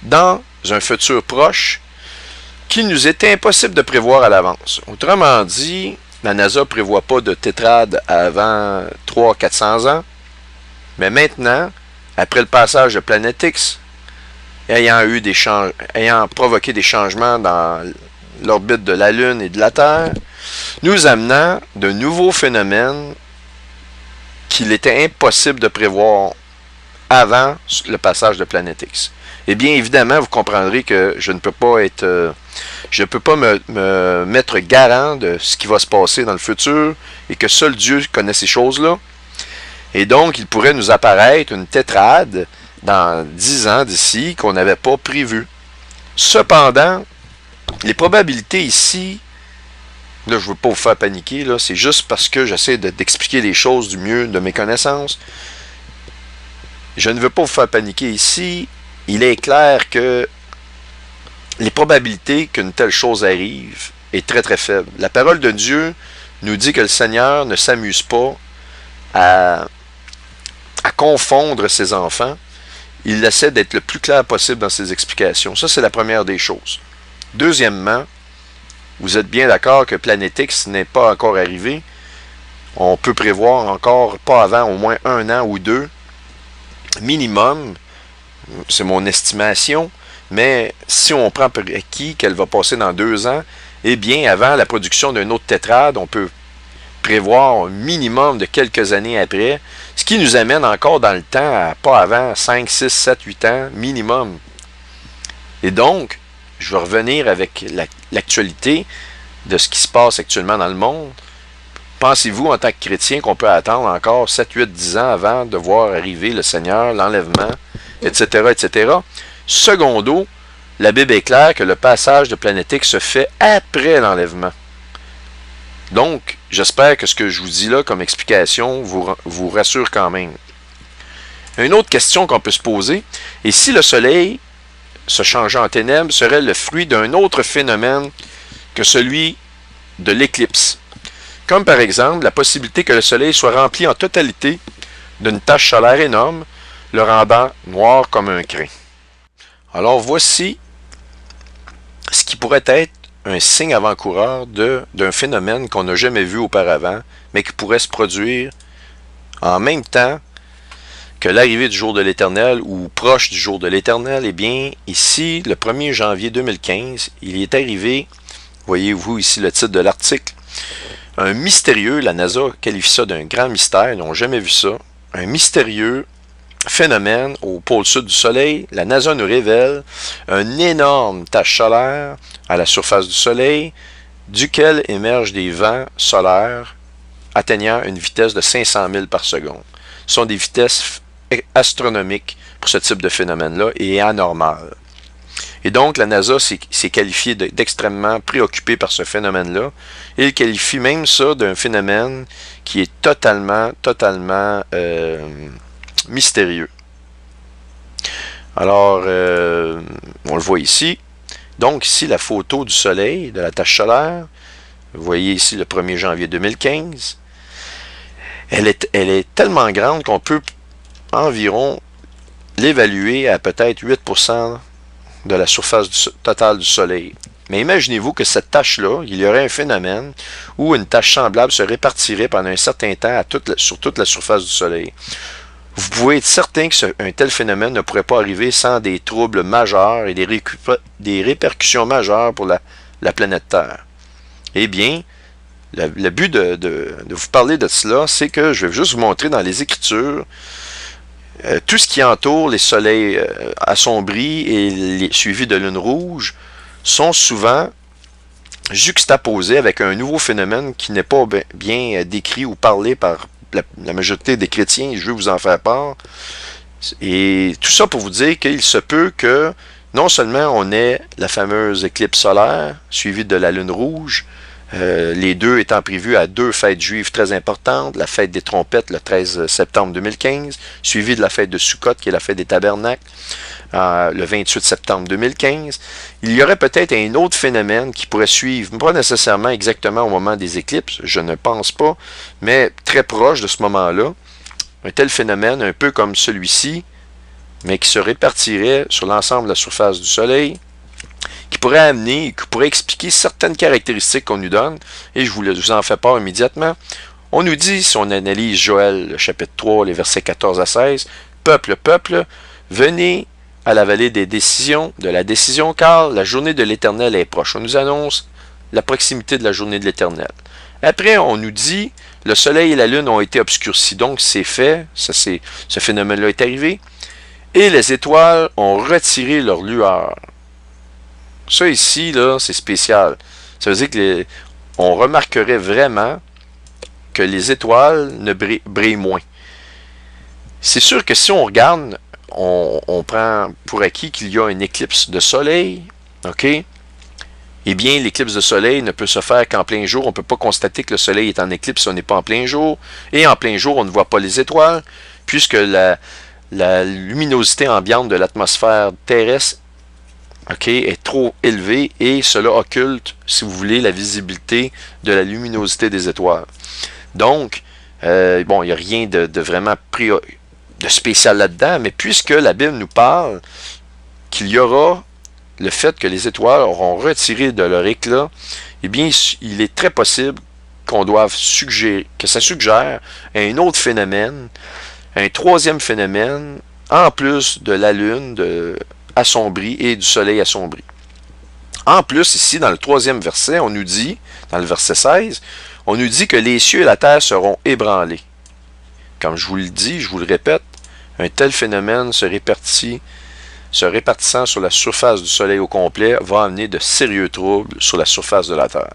dans un futur proche, qu'il nous est impossible de prévoir à l'avance. Autrement dit, la NASA ne prévoit pas de tétrade avant 300-400 ans, mais maintenant, après le passage de Planète X, ayant provoqué des changements dans l'orbite de la Lune et de la Terre, nous amenant de nouveaux phénomènes qu'il était impossible de prévoir avant le passage de Planète X. Eh bien, évidemment, vous comprendrez que je ne peux pas me mettre garant de ce qui va se passer dans le futur et que seul Dieu connaît ces choses-là. Et donc, il pourrait nous apparaître une tétrade dans 10 ans d'ici qu'on n'avait pas prévu. Cependant, les probabilités ici, là, je ne veux pas vous faire paniquer, là, c'est juste parce que j'essaie d'expliquer les choses du mieux de mes connaissances. Je ne veux pas vous faire paniquer ici. Il est clair que les probabilités qu'une telle chose arrive est très très faible. La parole de Dieu nous dit que le Seigneur ne s'amuse pas à confondre ses enfants. Il essaie d'être le plus clair possible dans ses explications. Ça, c'est la première des choses. Deuxièmement, vous êtes bien d'accord que Planète X n'est pas encore arrivé. On peut prévoir encore pas avant au moins 1 an ou 2 minimum. C'est mon estimation. Mais si on prend pour acquis qu'elle va passer dans 2 ans, eh bien, avant la production d'un autre tétrade, on peut prévoir un minimum de quelques années après, ce qui nous amène encore dans le temps à pas avant 5, 6, 7, 8 ans minimum. Et donc, je vais revenir avec l'actualité de ce qui se passe actuellement dans le monde. Pensez-vous, en tant que chrétien, qu'on peut attendre encore 7, 8, 10 ans avant de voir arriver le Seigneur, l'enlèvement, etc., etc.? Secondo, la Bible est claire que le passage de Planète X se fait après l'enlèvement. Donc, j'espère que ce que je vous dis là comme explication vous rassure quand même. Une autre question qu'on peut se poser, et si le Soleil, se changeant en ténèbres, serait le fruit d'un autre phénomène que celui de l'éclipse? Comme par exemple la possibilité que le Soleil soit rempli en totalité d'une tache solaire énorme, le rendant noir comme un crin. Alors voici ce qui pourrait être un signe avant-coureur d'un phénomène qu'on n'a jamais vu auparavant, mais qui pourrait se produire en même temps que l'arrivée du jour de l'Éternel ou proche du jour de l'Éternel. Eh bien, ici, le 1er janvier 2015, il est arrivé, voyez-vous ici le titre de l'article, un mystérieux, la NASA qualifie ça d'un grand mystère, ils n'ont jamais vu ça, un mystérieux phénomène au pôle sud du Soleil, la NASA nous révèle une énorme tache solaire à la surface du Soleil, duquel émergent des vents solaires atteignant une vitesse de 500 000 par seconde. Ce sont des vitesses astronomiques pour ce type de phénomène-là et anormal. Et donc, la NASA s'est qualifiée d'extrêmement préoccupée par ce phénomène-là. Et il qualifie même ça d'un phénomène qui est totalement mystérieux. Alors, on le voit ici. Donc, ici, la photo du Soleil, de la tache solaire. Vous voyez ici le 1er janvier 2015. Elle est tellement grande qu'on peut environ l'évaluer à peut-être 8% de la surface totale du Soleil. Mais imaginez-vous que cette tache-là, il y aurait un phénomène où une tache semblable se répartirait pendant un certain temps sur toute la surface du Soleil. Vous pouvez être certain qu'un tel phénomène ne pourrait pas arriver sans des troubles majeurs et des répercussions majeures pour la planète Terre. Eh bien, le but de vous parler de cela, c'est que je vais juste vous montrer dans les Écritures tout ce qui entoure les soleils assombris et suivis de lune rouge sont souvent juxtaposés avec un nouveau phénomène qui n'est pas bien décrit ou parlé par la majorité des chrétiens. Je veux vous en faire part. Et tout ça pour vous dire qu'il se peut que non seulement on ait la fameuse éclipse solaire suivie de la lune rouge, les deux étant prévus à deux fêtes juives très importantes, la fête des trompettes le 13 septembre 2015, suivie de la fête de Sukkot qui est la fête des tabernacles le 28 septembre 2015. Il y aurait peut-être un autre phénomène qui pourrait suivre, pas nécessairement exactement au moment des éclipses, je ne pense pas, mais très proche de ce moment-là, un tel phénomène un peu comme celui-ci, mais qui se répartirait sur l'ensemble de la surface du Soleil, qui pourrait expliquer certaines caractéristiques qu'on nous donne, et je vous en fais part immédiatement. On nous dit, si on analyse Joël, chapitre 3, les versets 14 à 16, « Peuple, peuple, venez à la vallée de la décision, car la journée de l'Éternel est proche. » On nous annonce la proximité de la journée de l'Éternel. Après, on nous dit, le soleil et la lune ont été obscurcis, donc c'est fait, ce phénomène-là est arrivé, et les étoiles ont retiré leur lueur. Ça ici, là, c'est spécial. Ça veut dire qu'on remarquerait vraiment que les étoiles ne brillent moins. C'est sûr que si on regarde, on prend pour acquis qu'il y a une éclipse de soleil, ok? Eh bien, l'éclipse de soleil ne peut se faire qu'en plein jour. On ne peut pas constater que le soleil est en éclipse si on n'est pas en plein jour. Et en plein jour, on ne voit pas les étoiles, puisque la luminosité ambiante de l'atmosphère terrestre est trop élevée et cela occulte, si vous voulez, la visibilité de la luminosité des étoiles. Donc, il n'y a rien de vraiment de spécial là-dedans, mais puisque la Bible nous parle qu'il y aura le fait que les étoiles auront retiré de leur éclat, eh bien, il est très possible que ça suggère un autre phénomène, un troisième phénomène, en plus de la lune assombrie et du soleil assombri. En plus, ici, dans le troisième verset, on nous dit, dans le verset 16, on nous dit que les cieux et la terre seront ébranlés. Comme je vous le dis, je vous le répète, un tel phénomène se répartissant sur la surface du soleil au complet va amener de sérieux troubles sur la surface de la Terre.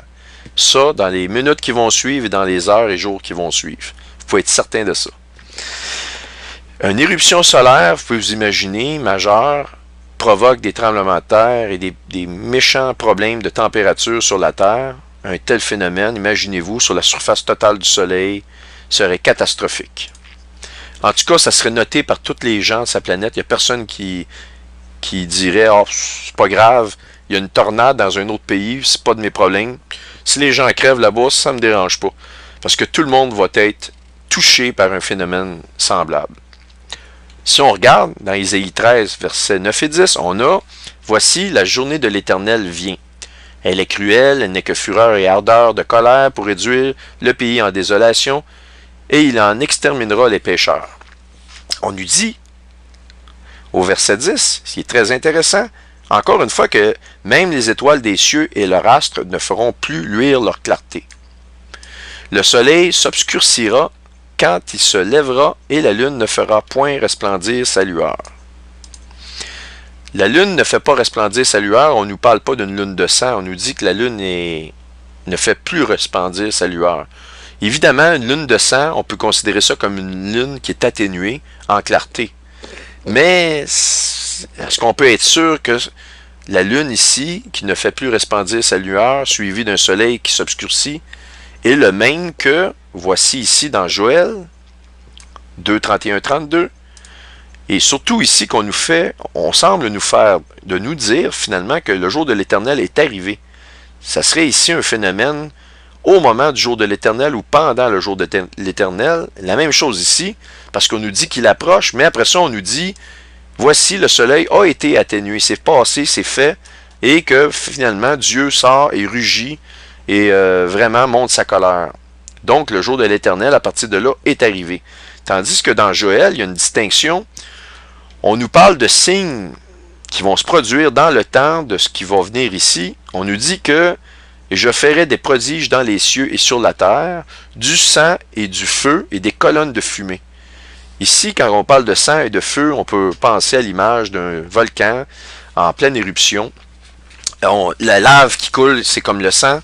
Ça, dans les minutes qui vont suivre et dans les heures et jours qui vont suivre. Vous pouvez être certain de ça. Une éruption solaire, vous pouvez vous imaginer, majeure, provoque des tremblements de terre et des méchants problèmes de température sur la Terre. Un tel phénomène, imaginez-vous, sur la surface totale du Soleil, serait catastrophique. En tout cas, ça serait noté par tous les gens de sa planète. Il n'y a personne qui dirait « Oh, c'est pas grave, il y a une tornade dans un autre pays, c'est pas de mes problèmes. Si les gens crèvent là-bas, ça ne me dérange pas. » Parce que tout le monde va être touché par un phénomène semblable. Si on regarde dans Ésaïe 13, versets 9 et 10, on a « Voici, la journée de l'Éternel vient. Elle est cruelle, elle n'est que fureur et ardeur de colère pour réduire le pays en désolation, et il en exterminera les pécheurs. » On nous dit, au verset 10, ce qui est très intéressant, encore une fois que même les étoiles des cieux et leurs astres ne feront plus luire leur clarté. Le soleil s'obscurcira quand il se lèvera et la lune ne fera point resplendir sa lueur. La lune ne fait pas resplendir sa lueur, on ne nous parle pas d'une lune de sang, on nous dit que la lune ne fait plus resplendir sa lueur. Évidemment, une lune de sang, on peut considérer ça comme une lune qui est atténuée en clarté. Mais est-ce qu'on peut être sûr que la lune ici, qui ne fait plus resplendir sa lueur, suivie d'un soleil qui s'obscurcit, est le même que, voici ici dans Joël 2, 31, 32, et surtout ici on semble de nous dire finalement que le jour de l'Éternel est arrivé. Ça serait ici un phénomène au moment du jour de l'Éternel ou pendant le jour de l'Éternel. La même chose ici, parce qu'on nous dit qu'il approche, mais après ça on nous dit, voici le soleil a été atténué, c'est passé, c'est fait, et que finalement Dieu sort et rugit et vraiment montre sa colère. Donc le jour de l'Éternel à partir de là est arrivé. Tandis que dans Joël, il y a une distinction. On nous parle de signes qui vont se produire dans le temps de ce qui va venir ici. On nous dit que « Et je ferai des prodiges dans les cieux et sur la terre, du sang et du feu et des colonnes de fumée. » Ici, quand on parle de sang et de feu, on peut penser à l'image d'un volcan en pleine éruption. La lave qui coule, c'est comme le sang.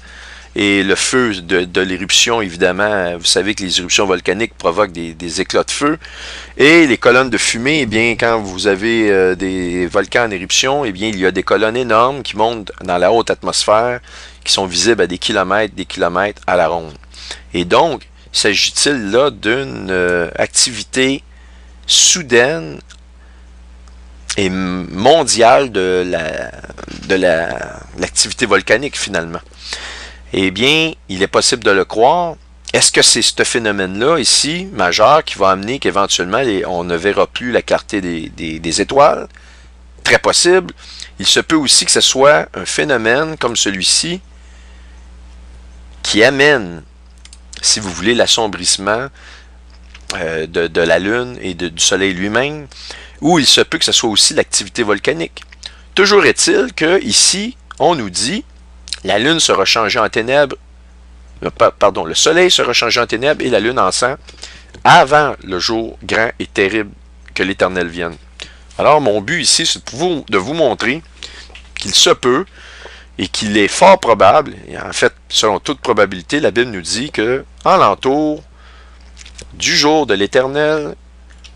Et le feu de l'éruption, évidemment, vous savez que les éruptions volcaniques provoquent des éclats de feu. Et les colonnes de fumée, eh bien, quand vous avez des volcans en éruption, eh bien, il y a des colonnes énormes qui montent dans la haute atmosphère, qui sont visibles à des kilomètres à la ronde. Et donc, s'agit-il là d'une activité soudaine et mondiale de l'activité volcanique, finalement? Eh bien, il est possible de le croire. Est-ce que c'est ce phénomène-là, ici, majeur, qui va amener qu'éventuellement, on ne verra plus la clarté des étoiles? Très possible. Il se peut aussi que ce soit un phénomène comme celui-ci qui amène, si vous voulez, l'assombrissement de la Lune et du Soleil lui-même, ou il se peut que ce soit aussi l'activité volcanique. Toujours est-il que ici, on nous dit la Lune sera changée en ténèbres, pardon, le Soleil sera changé en ténèbres et la Lune en sang avant le jour grand et terrible que l'Éternel vienne. Alors, mon but ici, c'est de vous montrer qu'il se peut et qu'il est fort probable, et en fait, selon toute probabilité, la Bible nous dit que, en l'entour du jour de l'Éternel,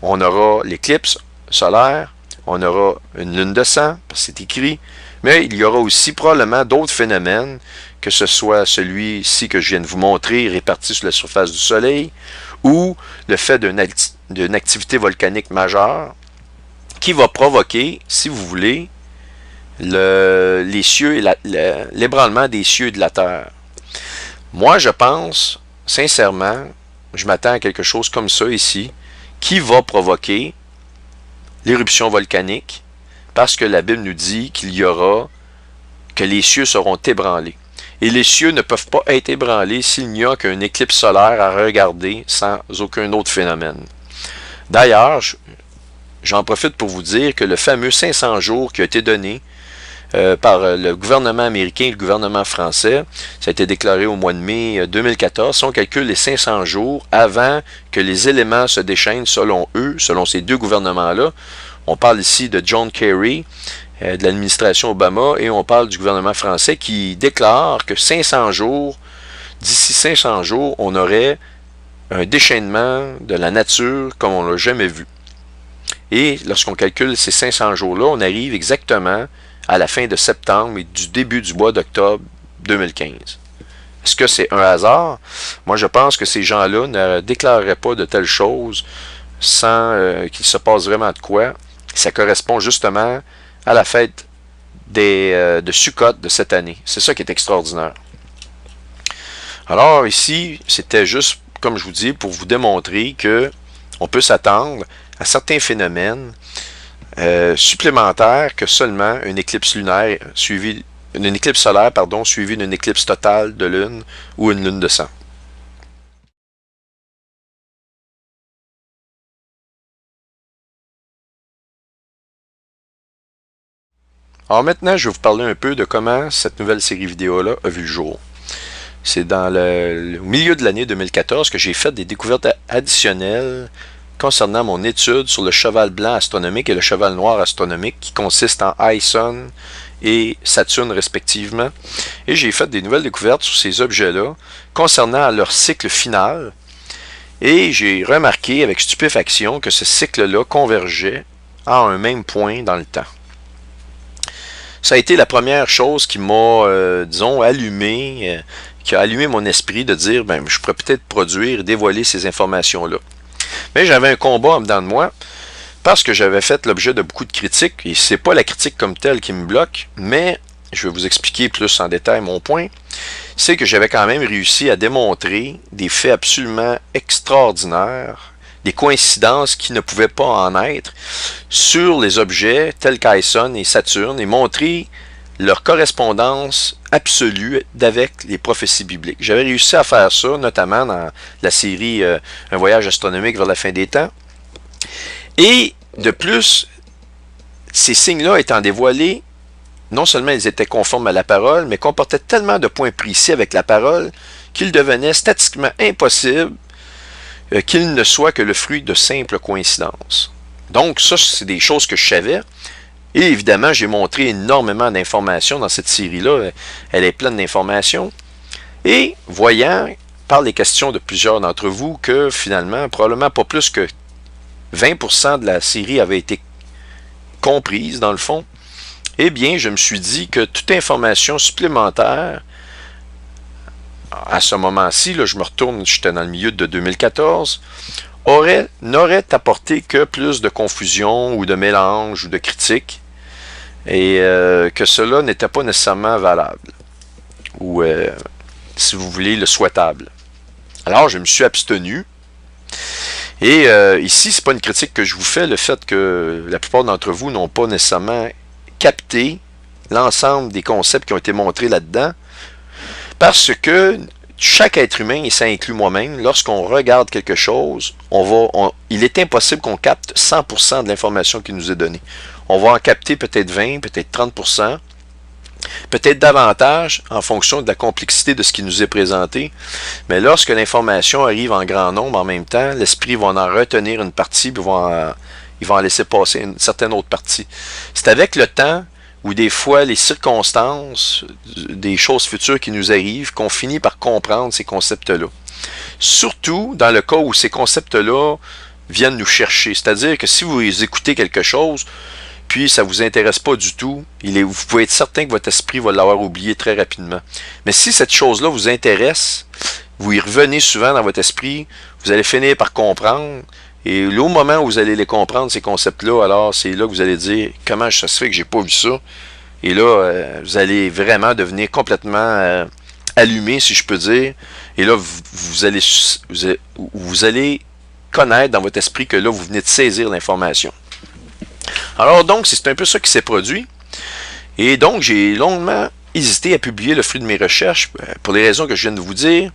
on aura l'éclipse solaire, on aura une lune de sang, parce que c'est écrit, mais il y aura aussi probablement d'autres phénomènes, que ce soit celui-ci que je viens de vous montrer, réparti sur la surface du Soleil, ou le fait d'une activité volcanique majeure, qui va provoquer, si vous voulez, les cieux et l'ébranlement des cieux et de la terre. Moi, je pense, sincèrement, je m'attends à quelque chose comme ça ici, qui va provoquer l'éruption volcanique, parce que la Bible nous dit que les cieux seront ébranlés. Et les cieux ne peuvent pas être ébranlés s'il n'y a qu'un éclipse solaire à regarder sans aucun autre phénomène. D'ailleurs, j'en profite pour vous dire que le fameux 500 jours qui a été donné par le gouvernement américain et le gouvernement français, ça a été déclaré au mois de mai 2014, si on calcule les 500 jours avant que les éléments se déchaînent selon eux, selon ces deux gouvernements-là. On parle ici de John Kerry, de l'administration Obama, et on parle du gouvernement français qui déclare que 500 jours, d'ici 500 jours, on aurait un déchaînement de la nature comme on ne l'a jamais vu. Et lorsqu'on calcule ces 500 jours-là, on arrive exactement à la fin de septembre et du début du mois d'octobre 2015. Est-ce que c'est un hasard? Moi, je pense que ces gens-là ne déclareraient pas de telles choses sans qu'il se passe vraiment de quoi. Ça correspond justement à la fête de Sukkot de cette année. C'est ça qui est extraordinaire. Alors ici, c'était juste, comme je vous dis, pour vous démontrer que on peut s'attendre à certains phénomènes supplémentaires que seulement une éclipse lunaire une éclipse solaire, suivie d'une éclipse totale de lune ou une lune de sang. Alors maintenant, je vais vous parler un peu de comment cette nouvelle série vidéo-là a vu le jour. c'est dans au milieu de l'année 2014 que j'ai fait des découvertes additionnelles concernant mon étude sur le cheval blanc astronomique et le cheval noir astronomique qui consiste en ISON et Saturne respectivement. Et j'ai fait des nouvelles découvertes sur ces objets-là concernant leur cycle final. Et j'ai remarqué avec stupéfaction que ce cycle-là convergeait à un même point dans le temps. Ça a été la première chose qui m'a, disons, allumé, qui a allumé mon esprit de dire, ben, je pourrais peut-être produire et dévoiler ces informations-là. Mais j'avais un combat en dedans de moi parce que j'avais fait l'objet de beaucoup de critiques et c'est pas la critique comme telle qui me bloque, mais je vais vous expliquer plus en détail mon point. C'est que j'avais quand même réussi à démontrer des faits absolument extraordinaires, des coïncidences qui ne pouvaient pas en être sur les objets tels qu'Ison et Saturne et montrer leur correspondance absolue avec les prophéties bibliques. J'avais réussi à faire ça, notamment dans la série Un voyage astronomique vers la fin des temps. Et de plus, ces signes-là étant dévoilés, non seulement ils étaient conformes à la parole, mais comportaient tellement de points précis avec la parole qu'il devenait statistiquement impossible qu'il ne soit que le fruit de simples coïncidences. Donc ça, c'est des choses que je savais. Et évidemment, j'ai montré énormément d'informations dans cette série-là. Elle est pleine d'informations. Et voyant, par les questions de plusieurs d'entre vous, que finalement, probablement pas plus que 20% de la série avait été comprise, dans le fond, eh bien, je me suis dit que toute information supplémentaire, à ce moment-ci, là, je me retourne, j'étais dans le milieu de 2014, n'aurait apporté que plus de confusion ou de mélange ou de critique, et que cela n'était pas nécessairement valable, ou, si vous voulez, le souhaitable. Alors, je me suis abstenu. Et ici, c'est pas une critique que je vous fais, le fait que la plupart d'entre vous n'ont pas nécessairement capté l'ensemble des concepts qui ont été montrés là-dedans, parce que chaque être humain, et ça inclut moi-même, lorsqu'on regarde quelque chose, il est impossible qu'on capte 100% de l'information qui nous est donnée. On va en capter peut-être 20, peut-être 30%, peut-être davantage en fonction de la complexité de ce qui nous est présenté. Mais lorsque l'information arrive en grand nombre en même temps, l'esprit va en retenir une partie, puis il va en laisser passer une certaine autre partie. C'est avec le temps ou des fois les circonstances, des choses futures qui nous arrivent, qu'on finit par comprendre ces concepts-là. Surtout dans le cas où ces concepts-là viennent nous chercher. C'est-à-dire que si vous écoutez quelque chose, puis ça ne vous intéresse pas du tout, vous pouvez être certain que votre esprit va l'avoir oublié très rapidement. Mais si cette chose-là vous intéresse, vous y revenez souvent dans votre esprit, vous allez finir par comprendre, et au moment où vous allez les comprendre, ces concepts-là, alors c'est là que vous allez dire « Comment ça se fait que j'ai pas vu ça? » Et là, vous allez vraiment devenir complètement allumé, si je peux dire. Et là, vous allez connaître dans votre esprit que là, vous venez de saisir l'information. Alors donc, c'est un peu ça qui s'est produit. Et donc, j'ai longuement hésité à publier le fruit de mes recherches, pour les raisons que je viens de vous dire,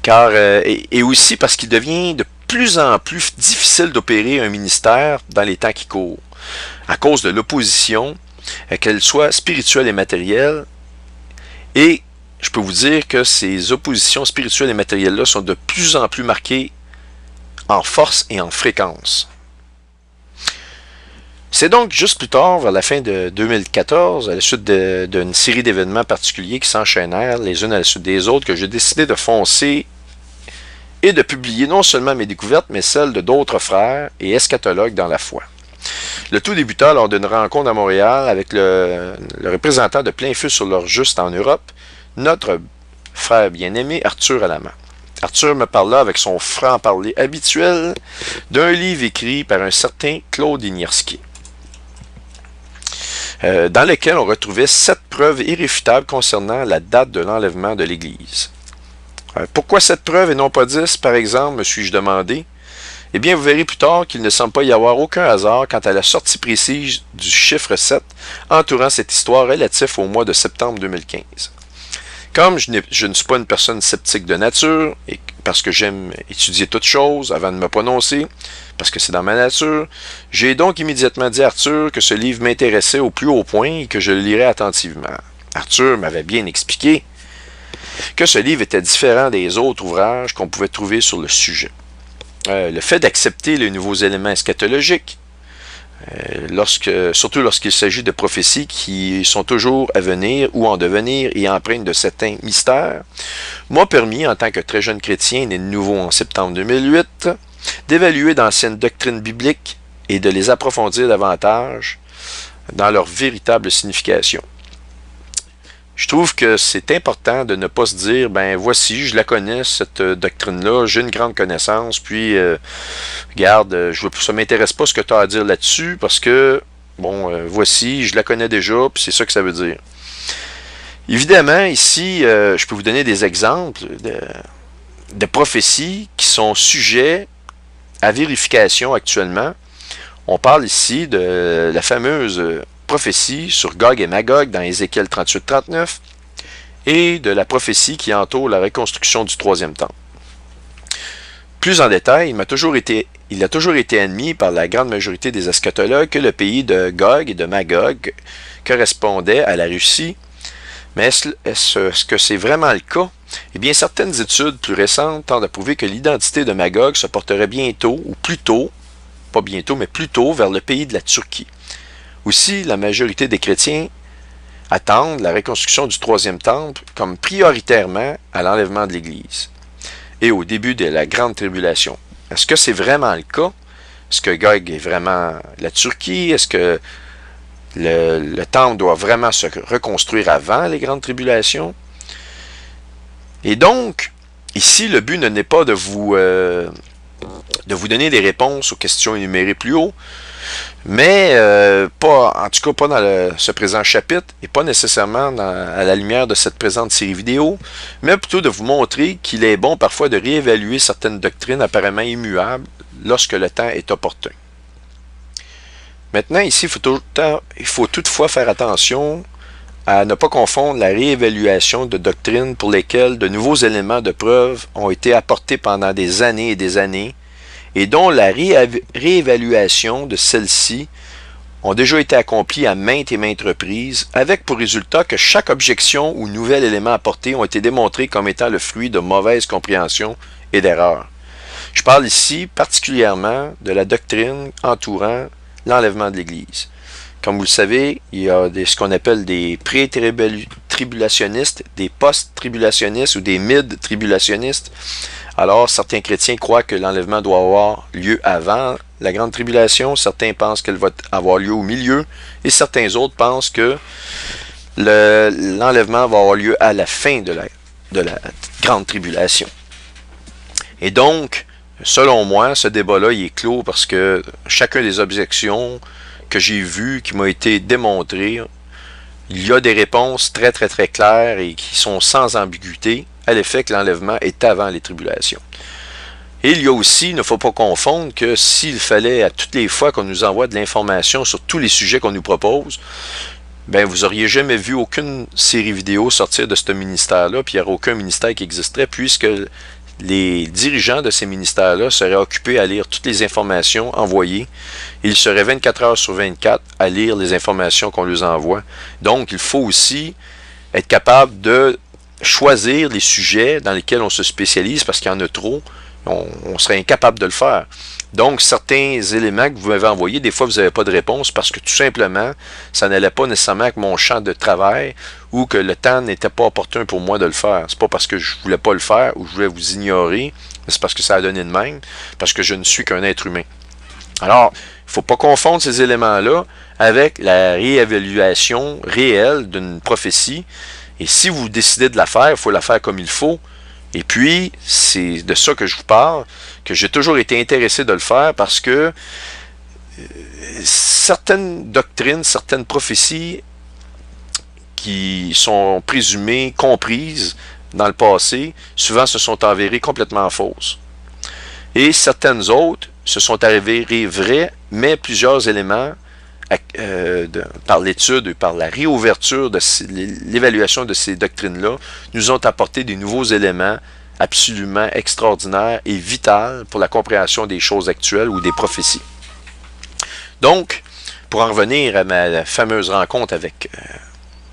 car et aussi parce qu'il devient de plus en plus difficile d'opérer un ministère dans les temps qui courent, à cause de l'opposition, qu'elle soit spirituelle et matérielle. Et je peux vous dire que ces oppositions spirituelles et matérielles-là sont de plus en plus marquées en force et en fréquence. C'est donc juste plus tard, vers la fin de 2014, à la suite d'une série d'événements particuliers qui s'enchaînèrent les unes à la suite des autres, que j'ai décidé de foncer et de publier non seulement mes découvertes, mais celles de d'autres frères et eschatologues dans la foi. Le tout débuta lors d'une rencontre à Montréal avec le représentant de Plein Feu sur l'Or Juste en Europe, notre frère bien-aimé Arthur Alamand. Arthur me parla avec son franc-parler habituel d'un livre écrit par un certain Claude Inierski, dans lequel on retrouvait 7 preuves irréfutables concernant la date de l'enlèvement de l'Église. Pourquoi 7 preuves et non pas 10, par exemple, me suis-je demandé? Eh bien, vous verrez plus tard qu'il ne semble pas y avoir aucun hasard quant à la sortie précise du chiffre 7 entourant cette histoire relative au mois de septembre 2015. Comme je ne suis pas une personne sceptique de nature, et parce que j'aime étudier toutes choses avant de me prononcer, parce que c'est dans ma nature, j'ai donc immédiatement dit à Arthur que ce livre m'intéressait au plus haut point et que je le lirais attentivement. Arthur m'avait bien expliqué que ce livre était différent des autres ouvrages qu'on pouvait trouver sur le sujet. Le fait d'accepter les nouveaux éléments eschatologiques, surtout lorsqu'il s'agit de prophéties qui sont toujours à venir ou en devenir et empreintes de certains mystères, m'a permis, en tant que très jeune chrétien né de nouveau en septembre 2008, d'évaluer d'anciennes doctrines bibliques et de les approfondir davantage dans leur véritable signification. Je trouve que c'est important de ne pas se dire, ben voici, je la connais, cette doctrine-là, j'ai une grande connaissance, puis, regarde, ça m'intéresse pas ce que tu as à dire là-dessus, parce que, bon, voici, je la connais déjà, puis c'est ça que ça veut dire. Évidemment, ici, je peux vous donner des exemples de prophéties qui sont sujets à vérification actuellement. On parle ici de la fameuse prophétie sur Gog et Magog dans Ézéchiel 38-39 et de la prophétie qui entoure la reconstruction du troisième temple. Plus en détail, il a toujours été admis par la grande majorité des eschatologues que le pays de Gog et de Magog correspondait à la Russie. Mais est-ce que c'est vraiment le cas? Eh bien, certaines études plus récentes tendent à prouver que l'identité de Magog se porterait bientôt, ou plutôt, pas bientôt, mais plutôt vers le pays de la Turquie. Aussi, la majorité des chrétiens attendent la reconstruction du troisième temple comme prioritairement à l'enlèvement de l'Église et au début de la grande tribulation. Est-ce que c'est vraiment le cas? Est-ce que Gog est vraiment la Turquie? Est-ce que le temple doit vraiment se reconstruire avant les grandes tribulations? Et donc, ici, le but n'est pas de vous donner des réponses aux questions énumérées plus haut, mais en tout cas pas dans ce présent chapitre et pas nécessairement à la lumière de cette présente série vidéo, mais plutôt de vous montrer qu'il est bon parfois de réévaluer certaines doctrines apparemment immuables lorsque le temps est opportun. Maintenant, ici, il faut toutefois faire attention à ne pas confondre la réévaluation de doctrines pour lesquelles de nouveaux éléments de preuve ont été apportés pendant des années et des années, et dont la réévaluation de celles-ci ont déjà été accomplies à maintes et maintes reprises, avec pour résultat que chaque objection ou nouvel élément apporté ont été démontrés comme étant le fruit de mauvaise compréhension et d'erreurs. Je parle ici particulièrement de la doctrine entourant l'enlèvement de l'Église. Comme vous le savez, il y a ce qu'on appelle des pré-tribulationnistes, des post-tribulationnistes ou des mid-tribulationnistes. Alors, certains chrétiens croient que l'enlèvement doit avoir lieu avant la grande tribulation, certains pensent qu'elle va avoir lieu au milieu, et certains autres pensent que l'enlèvement va avoir lieu à la fin de la grande tribulation. Et donc, selon moi, ce débat-là, il est clos parce que chacune des objections que j'ai vues, qui m'ont été démontrées, il y a des réponses très très très claires et qui sont sans ambiguïté à l'effet que l'enlèvement est avant les tribulations. Et il y a aussi, il ne faut pas confondre que s'il fallait à toutes les fois qu'on nous envoie de l'information sur tous les sujets qu'on nous propose, ben vous n'auriez jamais vu aucune série vidéo sortir de ce ministère-là, puis il n'y aurait aucun ministère qui existerait, puisque les dirigeants de ces ministères-là seraient occupés à lire toutes les informations envoyées. Ils seraient 24 heures sur 24 à lire les informations qu'on leur envoie. Donc, il faut aussi être capable de choisir les sujets dans lesquels on se spécialise, parce qu'il y en a trop. On serait incapable de le faire. Donc, certains éléments que vous m'avez envoyés, des fois, vous n'avez pas de réponse parce que tout simplement, ça n'allait pas nécessairement avec mon champ de travail ou que le temps n'était pas opportun pour moi de le faire. C'est pas parce que je voulais pas le faire ou je voulais vous ignorer, c'est parce que ça a donné de même, parce que je ne suis qu'un être humain. Alors, il ne faut pas confondre ces éléments-là avec la réévaluation réelle d'une prophétie. Et si vous décidez de la faire, il faut la faire comme il faut. Et puis, c'est de ça que je vous parle, que j'ai toujours été intéressé de le faire parce que certaines doctrines, certaines prophéties qui sont présumées, comprises dans le passé, souvent se sont avérées complètement fausses. Et certaines autres se sont avérées vraies, mais plusieurs éléments, par l'étude et par la réouverture de l'évaluation de ces doctrines-là, nous ont apporté des nouveaux éléments absolument extraordinaires et vitaux pour la compréhension des choses actuelles ou des prophéties. Donc, pour en revenir à ma fameuse rencontre avec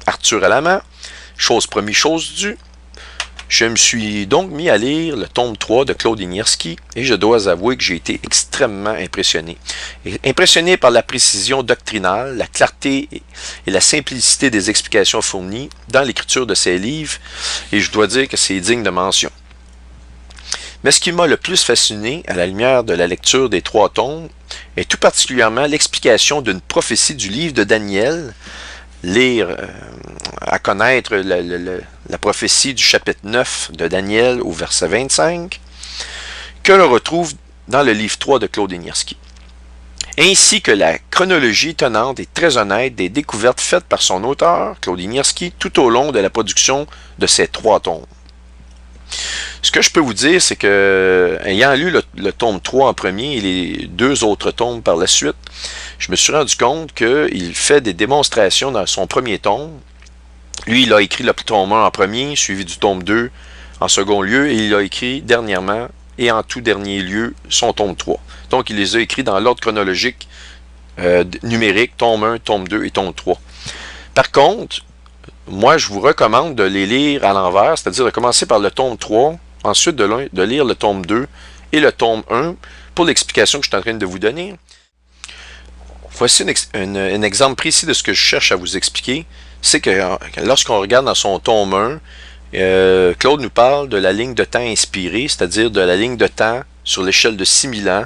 Arthur Alamand, chose promise, chose due, Je me suis donc mis à lire le tome 3 de Claude Inierski et je dois avouer que j'ai été extrêmement impressionné. Impressionné par la précision doctrinale, la clarté et la simplicité des explications fournies dans l'écriture de ces livres, et je dois dire que c'est digne de mention. Mais ce qui m'a le plus fasciné à la lumière de la lecture des 3 tomes est tout particulièrement l'explication d'une prophétie du livre de Daniel, à connaître la prophétie du chapitre 9 de Daniel au verset 25, que l'on retrouve dans le livre 3 de Claude Inierski, ainsi que la chronologie tenante et très honnête des découvertes faites par son auteur, Claude Inierski, tout au long de la production de ces 3 tomes. Ce que je peux vous dire, c'est que, ayant lu le tome 3 en premier et les 2 autres tomes par la suite, je me suis rendu compte qu'il fait des démonstrations dans son premier tome. Lui, il a écrit le tome 1 en premier, suivi du tome 2 en second lieu, et il a écrit dernièrement et en tout dernier lieu son tome 3. Donc, il les a écrits dans l'ordre chronologique numérique, tome 1, tome 2 et tome 3. Par contre, moi, je vous recommande de les lire à l'envers, c'est-à-dire de commencer par le tome 3, ensuite de lire le tome 2 et le tome 1 pour l'explication que je suis en train de vous donner. Voici un exemple précis de ce que je cherche à vous expliquer. C'est que lorsqu'on regarde dans son tome 1, Claude nous parle de la ligne de temps inspirée, c'est-à-dire de la ligne de temps sur l'échelle de 6000 ans,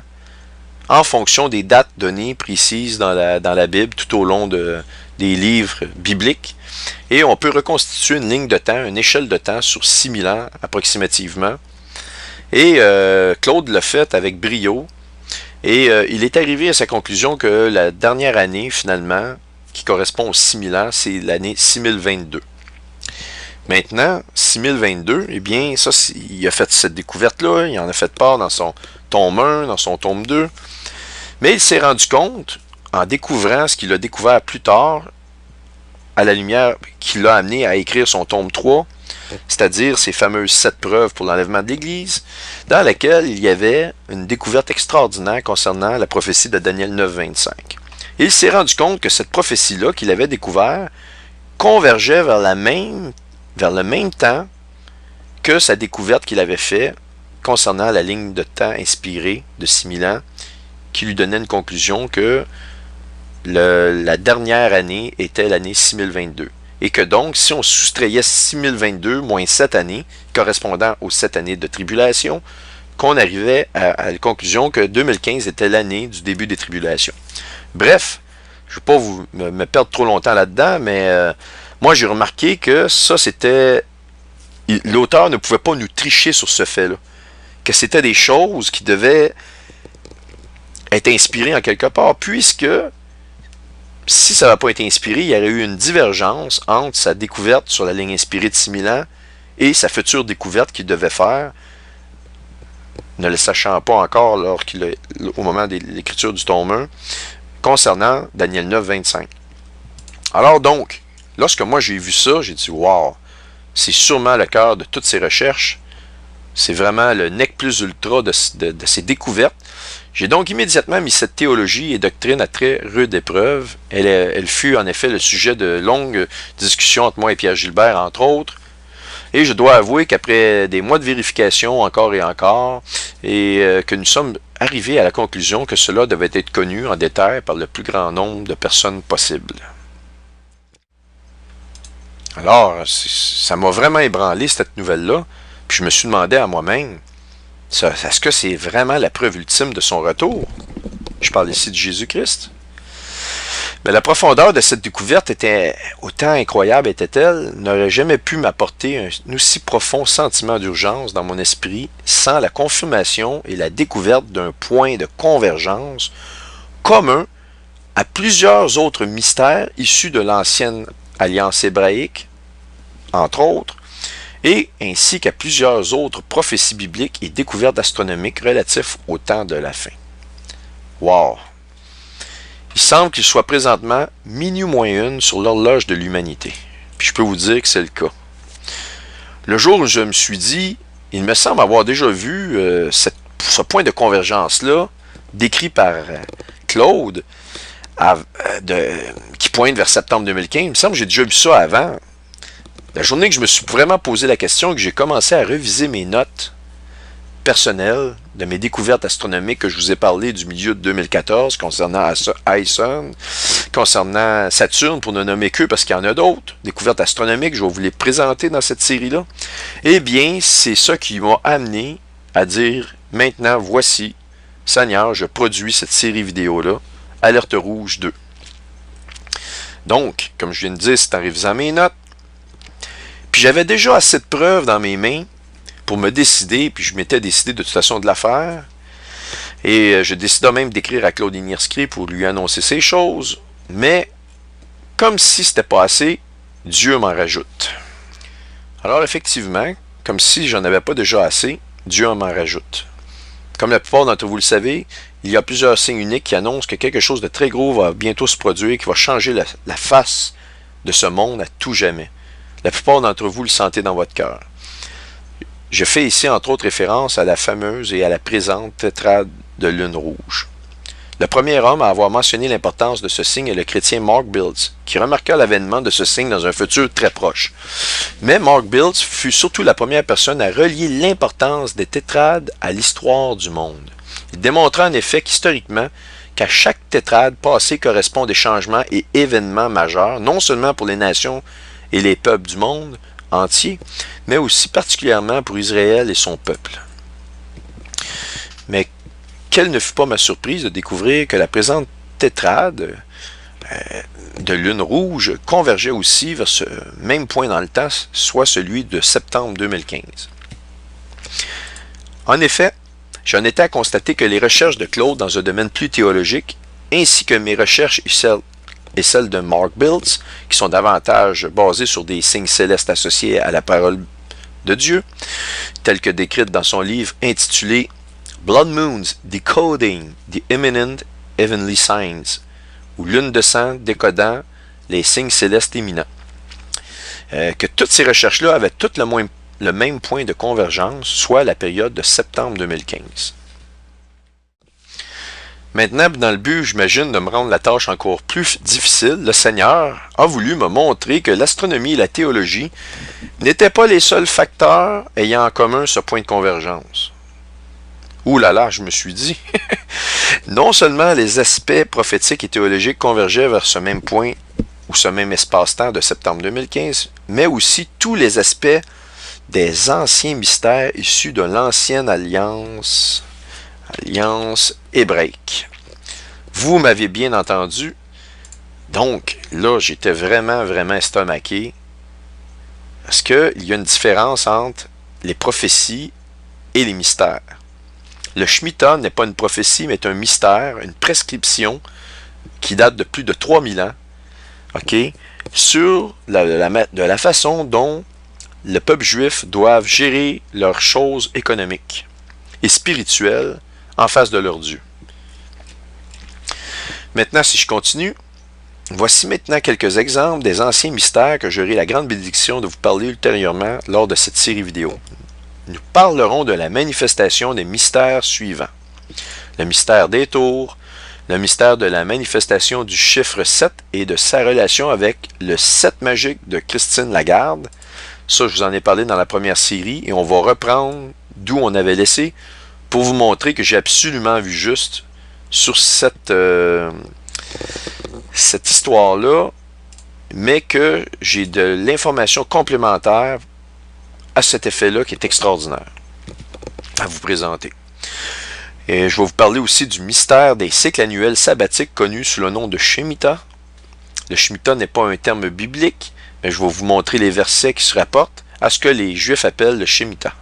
en fonction des dates données précises dans la Bible tout au long des livres bibliques. Et on peut reconstituer une ligne de temps, une échelle de temps sur 6000 ans approximativement. Et Claude l'a fait avec brio. Et il est arrivé à sa conclusion que la dernière année, finalement, qui correspond aux 6000 ans, c'est l'année 6022. Maintenant, 6022, eh bien, ça, il a fait cette découverte-là, il en a fait part dans son tome 1, dans son tome 2. Mais il s'est rendu compte, en découvrant ce qu'il a découvert plus tard, à la lumière qui l'a amené à écrire son tome 3, c'est-à-dire ces fameuses 7 preuves pour l'enlèvement de l'Église, dans laquelle il y avait une découverte extraordinaire concernant la prophétie de Daniel 9.25. Et il s'est rendu compte que cette prophétie-là qu'il avait découvert convergeait vers le même temps que sa découverte qu'il avait faite concernant la ligne de temps inspirée de 6000 ans, qui lui donnait une conclusion que la dernière année était l'année 6022. Et que donc, si on soustrayait 6022 moins 7 années, correspondant aux 7 années de tribulation, qu'on arrivait à la conclusion que 2015 était l'année du début des tribulations. Bref, je ne veux pas me perdre trop longtemps là-dedans, mais moi j'ai remarqué que ça c'était... L'auteur ne pouvait pas nous tricher sur ce fait-là. Que c'était des choses qui devaient être inspirées en quelque part, puisque si ça n'avait pas été inspiré, il y aurait eu une divergence entre sa découverte sur la ligne inspirée de 6000 ans et sa future découverte qu'il devait faire, ne le sachant pas encore au moment de l'écriture du tome 1, concernant Daniel 9.25. Alors donc, lorsque moi j'ai vu ça, j'ai dit « Wow, c'est sûrement le cœur de toutes ces recherches. C'est vraiment le nec plus ultra de ces découvertes. » J'ai donc immédiatement mis cette théologie et doctrine à très rude épreuve. Elle fut en effet le sujet de longues discussions entre moi et Pierre Gilbert, entre autres. Et je dois avouer qu'après des mois de vérification encore et encore, et que nous sommes arrivés à la conclusion que cela devait être connu en détail par le plus grand nombre de personnes possible. Alors, ça m'a vraiment ébranlé cette nouvelle-là, puis je me suis demandé à moi-même, est-ce que c'est vraiment la preuve ultime de son retour? Je parle ici de Jésus-Christ. Mais la profondeur de cette découverte était autant incroyable était-elle, n'aurait jamais pu m'apporter un aussi profond sentiment d'urgence dans mon esprit sans la confirmation et la découverte d'un point de convergence commun à plusieurs autres mystères issus de l'ancienne alliance hébraïque, entre autres, et ainsi qu'à plusieurs autres prophéties bibliques et découvertes astronomiques relatifs au temps de la fin. Wow! Il semble qu'il soit présentement minuit moins une sur l'horloge de l'humanité. Puis je peux vous dire que c'est le cas. Le jour où je me suis dit, il me semble avoir déjà vu ce point de convergence-là, décrit par Claude, qui pointe vers septembre 2015. Il me semble que j'ai déjà vu ça avant. La journée que je me suis vraiment posé la question, que j'ai commencé à reviser mes notes personnelles de mes découvertes astronomiques que je vous ai parlé du milieu de 2014 concernant ISON, concernant Saturne, pour ne nommer que, parce qu'il y en a d'autres découvertes astronomiques, je vais vous les présenter dans cette série-là. Eh bien, c'est ça qui m'a amené à dire, maintenant, voici, Seigneur, je produis cette série vidéo-là, Alerte Rouge 2. Donc, comme je viens de dire, c'est en révisant mes notes. Puis j'avais déjà assez de preuves dans mes mains pour me décider, puis je m'étais décidé de toute façon de la faire. Et je décidais même d'écrire à Claude Inierski pour lui annoncer ces choses. Mais, comme si c'était pas assez, Dieu m'en rajoute. Alors effectivement, comme si j'en avais pas déjà assez, Dieu m'en rajoute. Comme la plupart d'entre vous le savez, il y a plusieurs signes uniques qui annoncent que quelque chose de très gros va bientôt se produire, qui va changer la face de ce monde à tout jamais. La plupart d'entre vous le sentez dans votre cœur. Je fais ici entre autres référence à la fameuse et à la présente tétrade de lune rouge. Le premier homme à avoir mentionné l'importance de ce signe est le chrétien Mark Biltz, qui remarqua l'avènement de ce signe dans un futur très proche. Mais Mark Biltz fut surtout la première personne à relier l'importance des tétrades à l'histoire du monde. Il démontra en effet qu'historiquement, qu'à chaque tétrade passée correspond des changements et événements majeurs, non seulement pour les nations et les peuples du monde entier, mais aussi particulièrement pour Israël et son peuple. Mais quelle ne fut pas ma surprise de découvrir que la présente tétrade de lune rouge convergeait aussi vers ce même point dans le temps, soit celui de septembre 2015. En effet, j'en étais à constater que les recherches de Claude dans un domaine plus théologique, ainsi que mes recherches et celles de Mark Biltz, qui sont davantage basées sur des signes célestes associés à la parole de Dieu, telles que décrites dans son livre intitulé Blood Moons Decoding the Imminent Heavenly Signs, ou Lune de sang décodant les signes célestes éminents. Que toutes ces recherches-là avaient toutes le même point de convergence, soit la période de septembre 2015. Maintenant, dans le but, j'imagine, de me rendre la tâche encore plus difficile, le Seigneur a voulu me montrer que l'astronomie et la théologie n'étaient pas les seuls facteurs ayant en commun ce point de convergence. Ouh là là, je me suis dit, non seulement les aspects prophétiques et théologiques convergeaient vers ce même point ou ce même espace-temps de septembre 2015, mais aussi tous les aspects des anciens mystères issus de l'ancienne alliance hébraïque. Vous m'avez bien entendu, donc là j'étais vraiment estomaqué, parce qu'il y a une différence entre les prophéties et les mystères. Le Shemitah n'est pas une prophétie, mais un mystère, une prescription qui date de plus de 3000 ans, okay, sur de la façon dont le peuple juif doit gérer leurs choses économiques et spirituelles en face de leur Dieu. Maintenant, si je continue, voici maintenant quelques exemples des anciens mystères que j'aurai la grande bénédiction de vous parler ultérieurement lors de cette série vidéo. Nous parlerons de la manifestation des mystères suivants. Le mystère des tours, le mystère de la manifestation du chiffre 7 et de sa relation avec le 7 magique de Christine Lagarde. Ça, je vous en ai parlé dans la première série et on va reprendre d'où on avait laissé pour vous montrer que j'ai absolument vu juste sur cette histoire-là, mais que j'ai de l'information complémentaire à cet effet-là qui est extraordinaire à vous présenter. Et je vais vous parler aussi du mystère des cycles annuels sabbatiques connus sous le nom de Shemitah. Le Shemitah n'est pas un terme biblique, mais je vais vous montrer les versets qui se rapportent à ce que les Juifs appellent le Shemitah.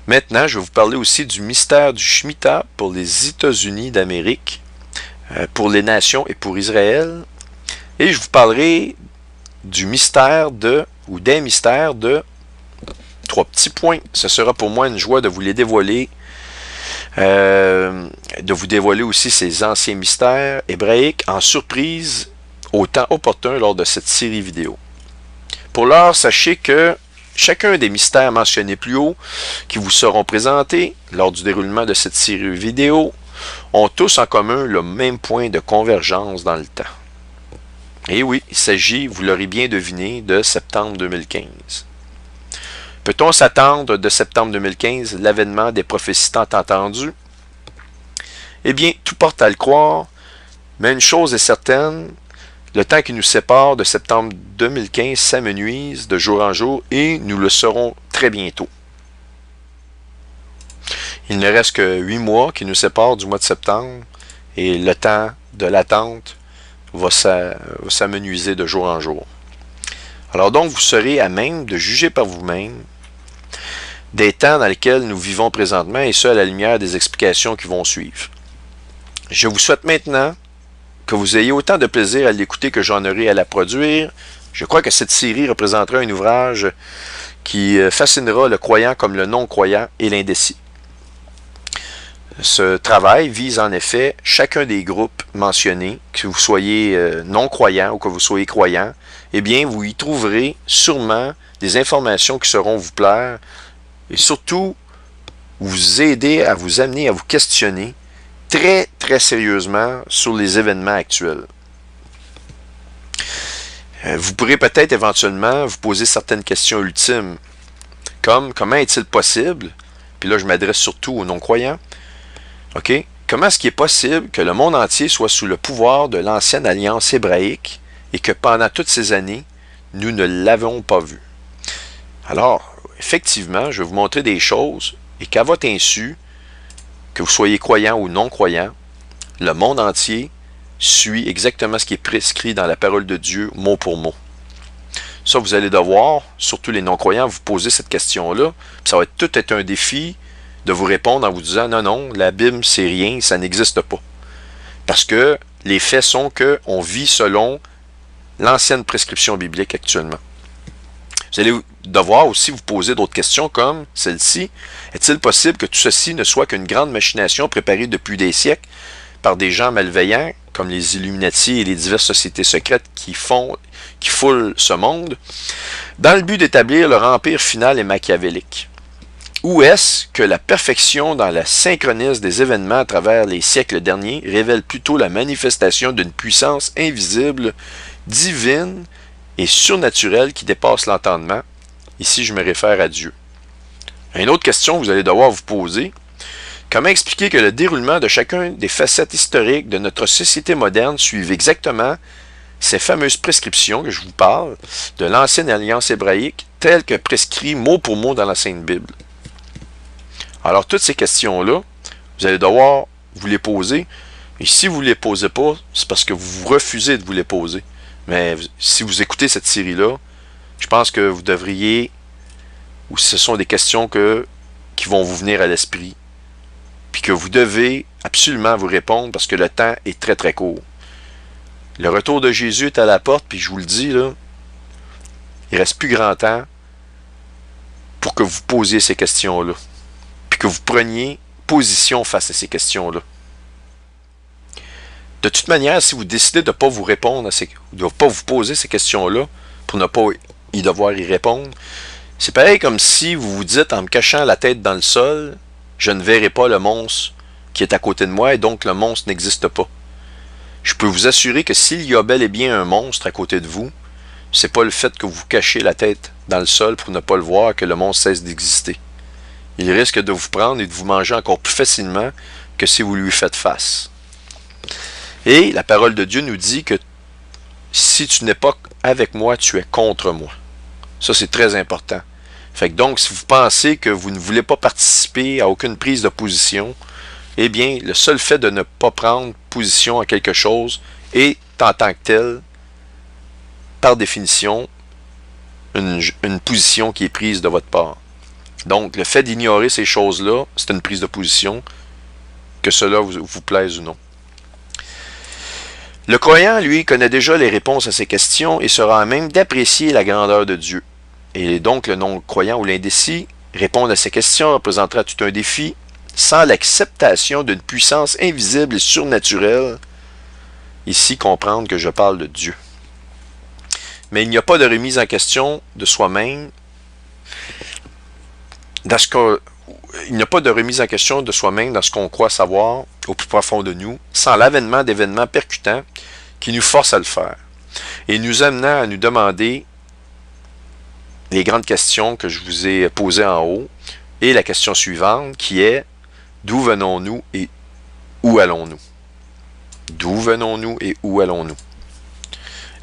Maintenant, je vais vous parler aussi du mystère du Shemitah pour les États-Unis d'Amérique, pour les nations et pour Israël. Et je vous parlerai du mystère ou des mystères de 3 petits points. Ce sera pour moi une joie de vous les dévoiler, de vous dévoiler aussi ces anciens mystères hébraïques en surprise au temps opportun lors de cette série vidéo. Pour l'heure, sachez que chacun des mystères mentionnés plus haut, qui vous seront présentés lors du déroulement de cette série vidéo, ont tous en commun le même point de convergence dans le temps. Et oui, il s'agit, vous l'aurez bien deviné, de septembre 2015. Peut-on s'attendre de septembre 2015 l'avènement des prophéties tant entendues? Eh bien, tout porte à le croire, mais une chose est certaine, le temps qui nous sépare de septembre 2015 s'amenuise de jour en jour et nous le saurons très bientôt. Il ne reste que 8 mois qui nous séparent du mois de septembre et le temps de l'attente va s'amenuiser de jour en jour. Alors donc, vous serez à même de juger par vous-même des temps dans lesquels nous vivons présentement et ce à la lumière des explications qui vont suivre. Je vous souhaite maintenant que vous ayez autant de plaisir à l'écouter que j'en aurai à la produire. Je crois que cette série représentera un ouvrage qui fascinera le croyant comme le non-croyant et l'indécis. Ce travail vise en effet chacun des groupes mentionnés, que vous soyez non-croyant ou que vous soyez croyant, eh bien vous y trouverez sûrement des informations qui sauront vous plaire et surtout vous aider à vous amener à vous questionner très, très sérieusement sur les événements actuels. Vous pourrez peut-être éventuellement vous poser certaines questions ultimes, comme comment est-il possible, puis là je m'adresse surtout aux non-croyants, ok, comment est-ce qu'il est possible que le monde entier soit sous le pouvoir de l'ancienne alliance hébraïque et que pendant toutes ces années, nous ne l'avons pas vu? Alors, effectivement, je vais vous montrer des choses et qu'à votre insu, que vous soyez croyant ou non-croyant, le monde entier suit exactement ce qui est prescrit dans la parole de Dieu, mot pour mot. Ça, vous allez devoir, surtout les non-croyants, vous poser cette question-là. Ça va tout être un défi de vous répondre en vous disant « Non, non, la Bible, c'est rien, ça n'existe pas. » Parce que les faits sont qu'on vit selon l'ancienne prescription biblique actuellement. Vous allez devoir aussi vous poser d'autres questions comme celle-ci. Est-il possible que tout ceci ne soit qu'une grande machination préparée depuis des siècles par des gens malveillants, comme les Illuminati et les diverses sociétés secrètes qui foulent ce monde, dans le but d'établir leur empire final et machiavélique? Ou est-ce que la perfection dans la synchronisme des événements à travers les siècles derniers révèle plutôt la manifestation d'une puissance invisible, divine et surnaturelle qui dépasse l'entendement? Ici, je me réfère à Dieu. Une autre question que vous allez devoir vous poser: comment expliquer que le déroulement de chacun des facettes historiques de notre société moderne suive exactement ces fameuses prescriptions que je vous parle de l'ancienne alliance hébraïque, telles que prescrites mot pour mot dans la Sainte Bible? Alors, toutes ces questions-là, vous allez devoir vous les poser. Et si vous ne les posez pas, c'est parce que vous refusez de vous les poser. Mais si vous écoutez cette série-là, je pense que vous devriez, ou ce sont des questions qui vont vous venir à l'esprit, puis que vous devez absolument vous répondre parce que le temps est très très court. Le retour de Jésus est à la porte, puis je vous le dis, là, il ne reste plus grand temps pour que vous posiez ces questions-là, puis que vous preniez position face à ces questions-là. De toute manière, si vous décidez de ne pas vous répondre, de ne pas vous poser ces questions-là, pour ne pas devoir y répondre, c'est pareil comme si vous vous dites, en me cachant la tête dans le sol, je ne verrai pas le monstre qui est à côté de moi et donc le monstre n'existe pas. Je peux vous assurer que s'il y a bel et bien un monstre à côté de vous, c'est pas le fait que vous cachez la tête dans le sol pour ne pas le voir que le monstre cesse d'exister. Il risque de vous prendre et de vous manger encore plus facilement que si vous lui faites face. Et la parole de Dieu nous dit que si tu n'es pas avec moi, tu es contre moi. Ça, c'est très important. Fait que donc, si vous pensez que vous ne voulez pas participer à aucune prise de position, eh bien, le seul fait de ne pas prendre position à quelque chose est, en tant que tel, par définition, une position qui est prise de votre part. Donc, le fait d'ignorer ces choses-là, c'est une prise de position, que cela vous plaise ou non. Le croyant, lui, connaît déjà les réponses à ces questions et sera à même d'apprécier la grandeur de Dieu. Et donc, le non-croyant ou l'indécis, répondre à ces questions représentera tout un défi. Sans l'acceptation d'une puissance invisible et surnaturelle, ici comprendre que je parle de Dieu. Mais il n'y a pas de remise en question de soi-même dans ce qu'on croit savoir au plus profond de nous, sans l'avènement d'événements percutants qui nous forcent à le faire. et nous amenant à nous demander les grandes questions que je vous ai posées en haut, et la question suivante qui est « D'où venons-nous et où allons-nous? » D'où venons-nous et où allons-nous?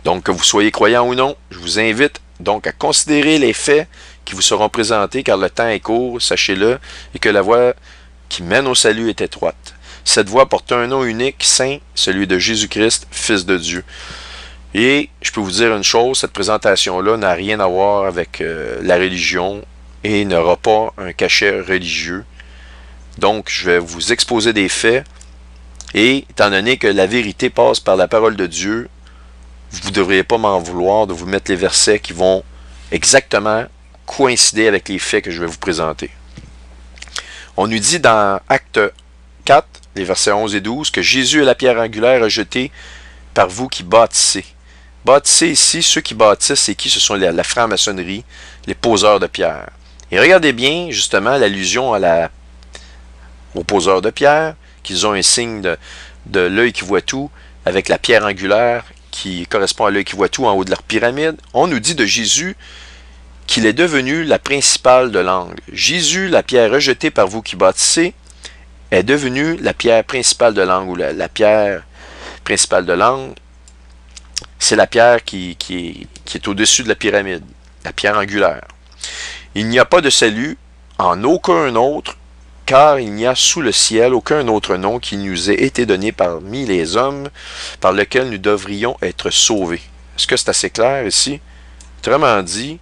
Donc, que vous soyez croyant ou non, je vous invite donc à considérer les faits qui vous seront présentés, car le temps est court, sachez-le, et que la voie qui mène au salut est étroite. Cette voie porte un nom unique, saint, celui de Jésus-Christ, Fils de Dieu. Et je peux vous dire une chose, cette présentation-là n'a rien à voir avec la religion et n'aura pas un cachet religieux. Donc, je vais vous exposer des faits, et étant donné que la vérité passe par la parole de Dieu, vous ne devriez pas m'en vouloir de vous mettre les versets qui vont exactement coïncider avec les faits que je vais vous présenter. On nous dit dans Acte 4, les versets 11 et 12, que Jésus est la pierre angulaire rejetée par vous qui bâtissez. Bâtissez ici, ceux qui bâtissent, c'est qui? Ce sont la franc-maçonnerie, les poseurs de pierre. Et regardez bien, justement, l'allusion aux poseurs de pierre, qu'ils ont un signe de l'œil qui voit tout, avec la pierre angulaire qui correspond à l'œil qui voit tout en haut de leur pyramide. On nous dit de Jésus qu'il est devenu la principale de l'angle. Jésus, la pierre rejetée par vous qui bâtissez, est devenu la pierre principale de l'angle, ou la pierre principale de l'angle, c'est la pierre qui est au-dessus de la pyramide, la pierre angulaire. Il n'y a pas de salut en aucun autre, car il n'y a sous le ciel aucun autre nom qui nous ait été donné parmi les hommes par lequel nous devrions être sauvés. Est-ce que c'est assez clair ici? Autrement dit,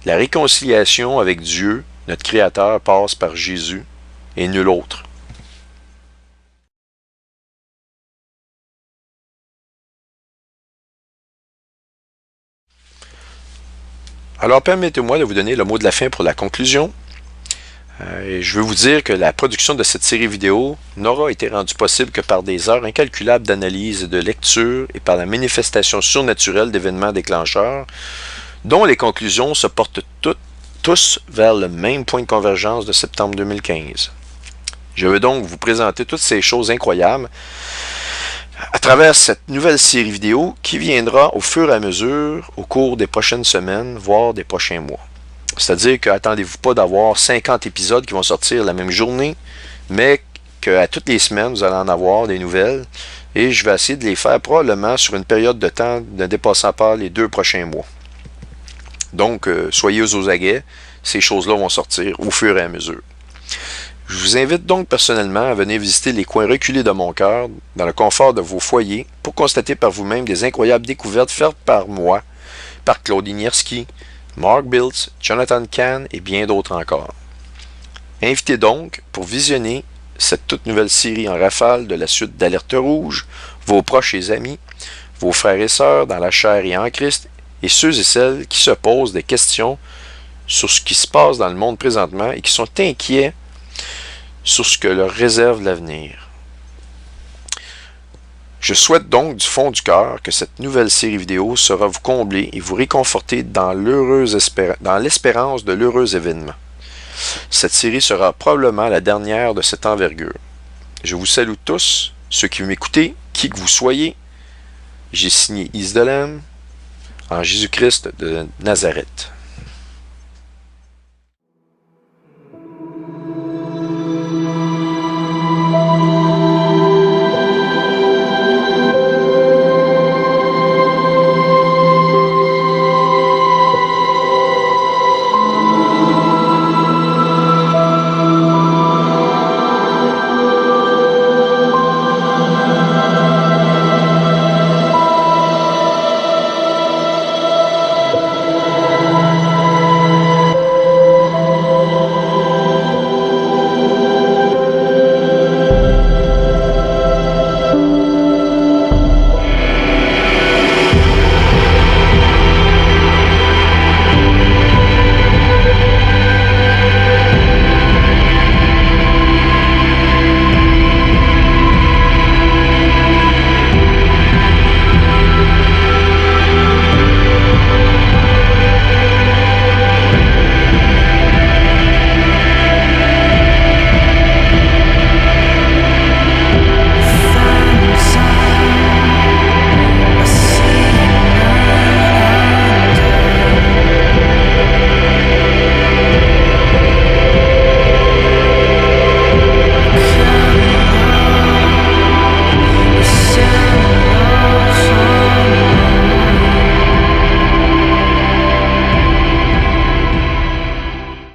la réconciliation avec Dieu, notre Créateur, passe par Jésus et nul autre. Alors, permettez-moi de vous donner le mot de la fin pour la conclusion. Je veux vous dire que la production de cette série vidéo n'aura été rendue possible que par des heures incalculables d'analyse et de lecture et par la manifestation surnaturelle d'événements déclencheurs dont les conclusions se portent tous vers le même point de convergence de septembre 2015. Je veux donc vous présenter toutes ces choses incroyables à travers cette nouvelle série vidéo qui viendra au fur et à mesure au cours des prochaines semaines, voire des prochains mois. C'est-à-dire que attendez-vous pas d'avoir 50 épisodes qui vont sortir la même journée, mais qu'à toutes les semaines, vous allez en avoir des nouvelles, et je vais essayer de les faire probablement sur une période de temps ne dépassant pas les 2 prochains mois. Donc, soyez aux aguets, ces choses-là vont sortir au fur et à mesure. Je vous invite donc personnellement à venir visiter les coins reculés de mon cœur, dans le confort de vos foyers, pour constater par vous-même des incroyables découvertes faites par moi, par Claude Inierski, Mark Biltz, Jonathan Cahn et bien d'autres encore. Invitez donc, pour visionner cette toute nouvelle série en rafale de la suite d'Alerte Rouge, vos proches et amis, vos frères et sœurs dans la chair et en Christ, et ceux et celles qui se posent des questions sur ce qui se passe dans le monde présentement et qui sont inquiets sur ce que leur réserve l'avenir. Je souhaite donc du fond du cœur que cette nouvelle série vidéo sera vous combler et vous réconforter dans l'espérance de l'heureux événement. Cette série sera probablement la dernière de cette envergure. Je vous salue tous, ceux qui m'écoutez, qui que vous soyez. J'ai signé Is de Lamb en Jésus-Christ de Nazareth.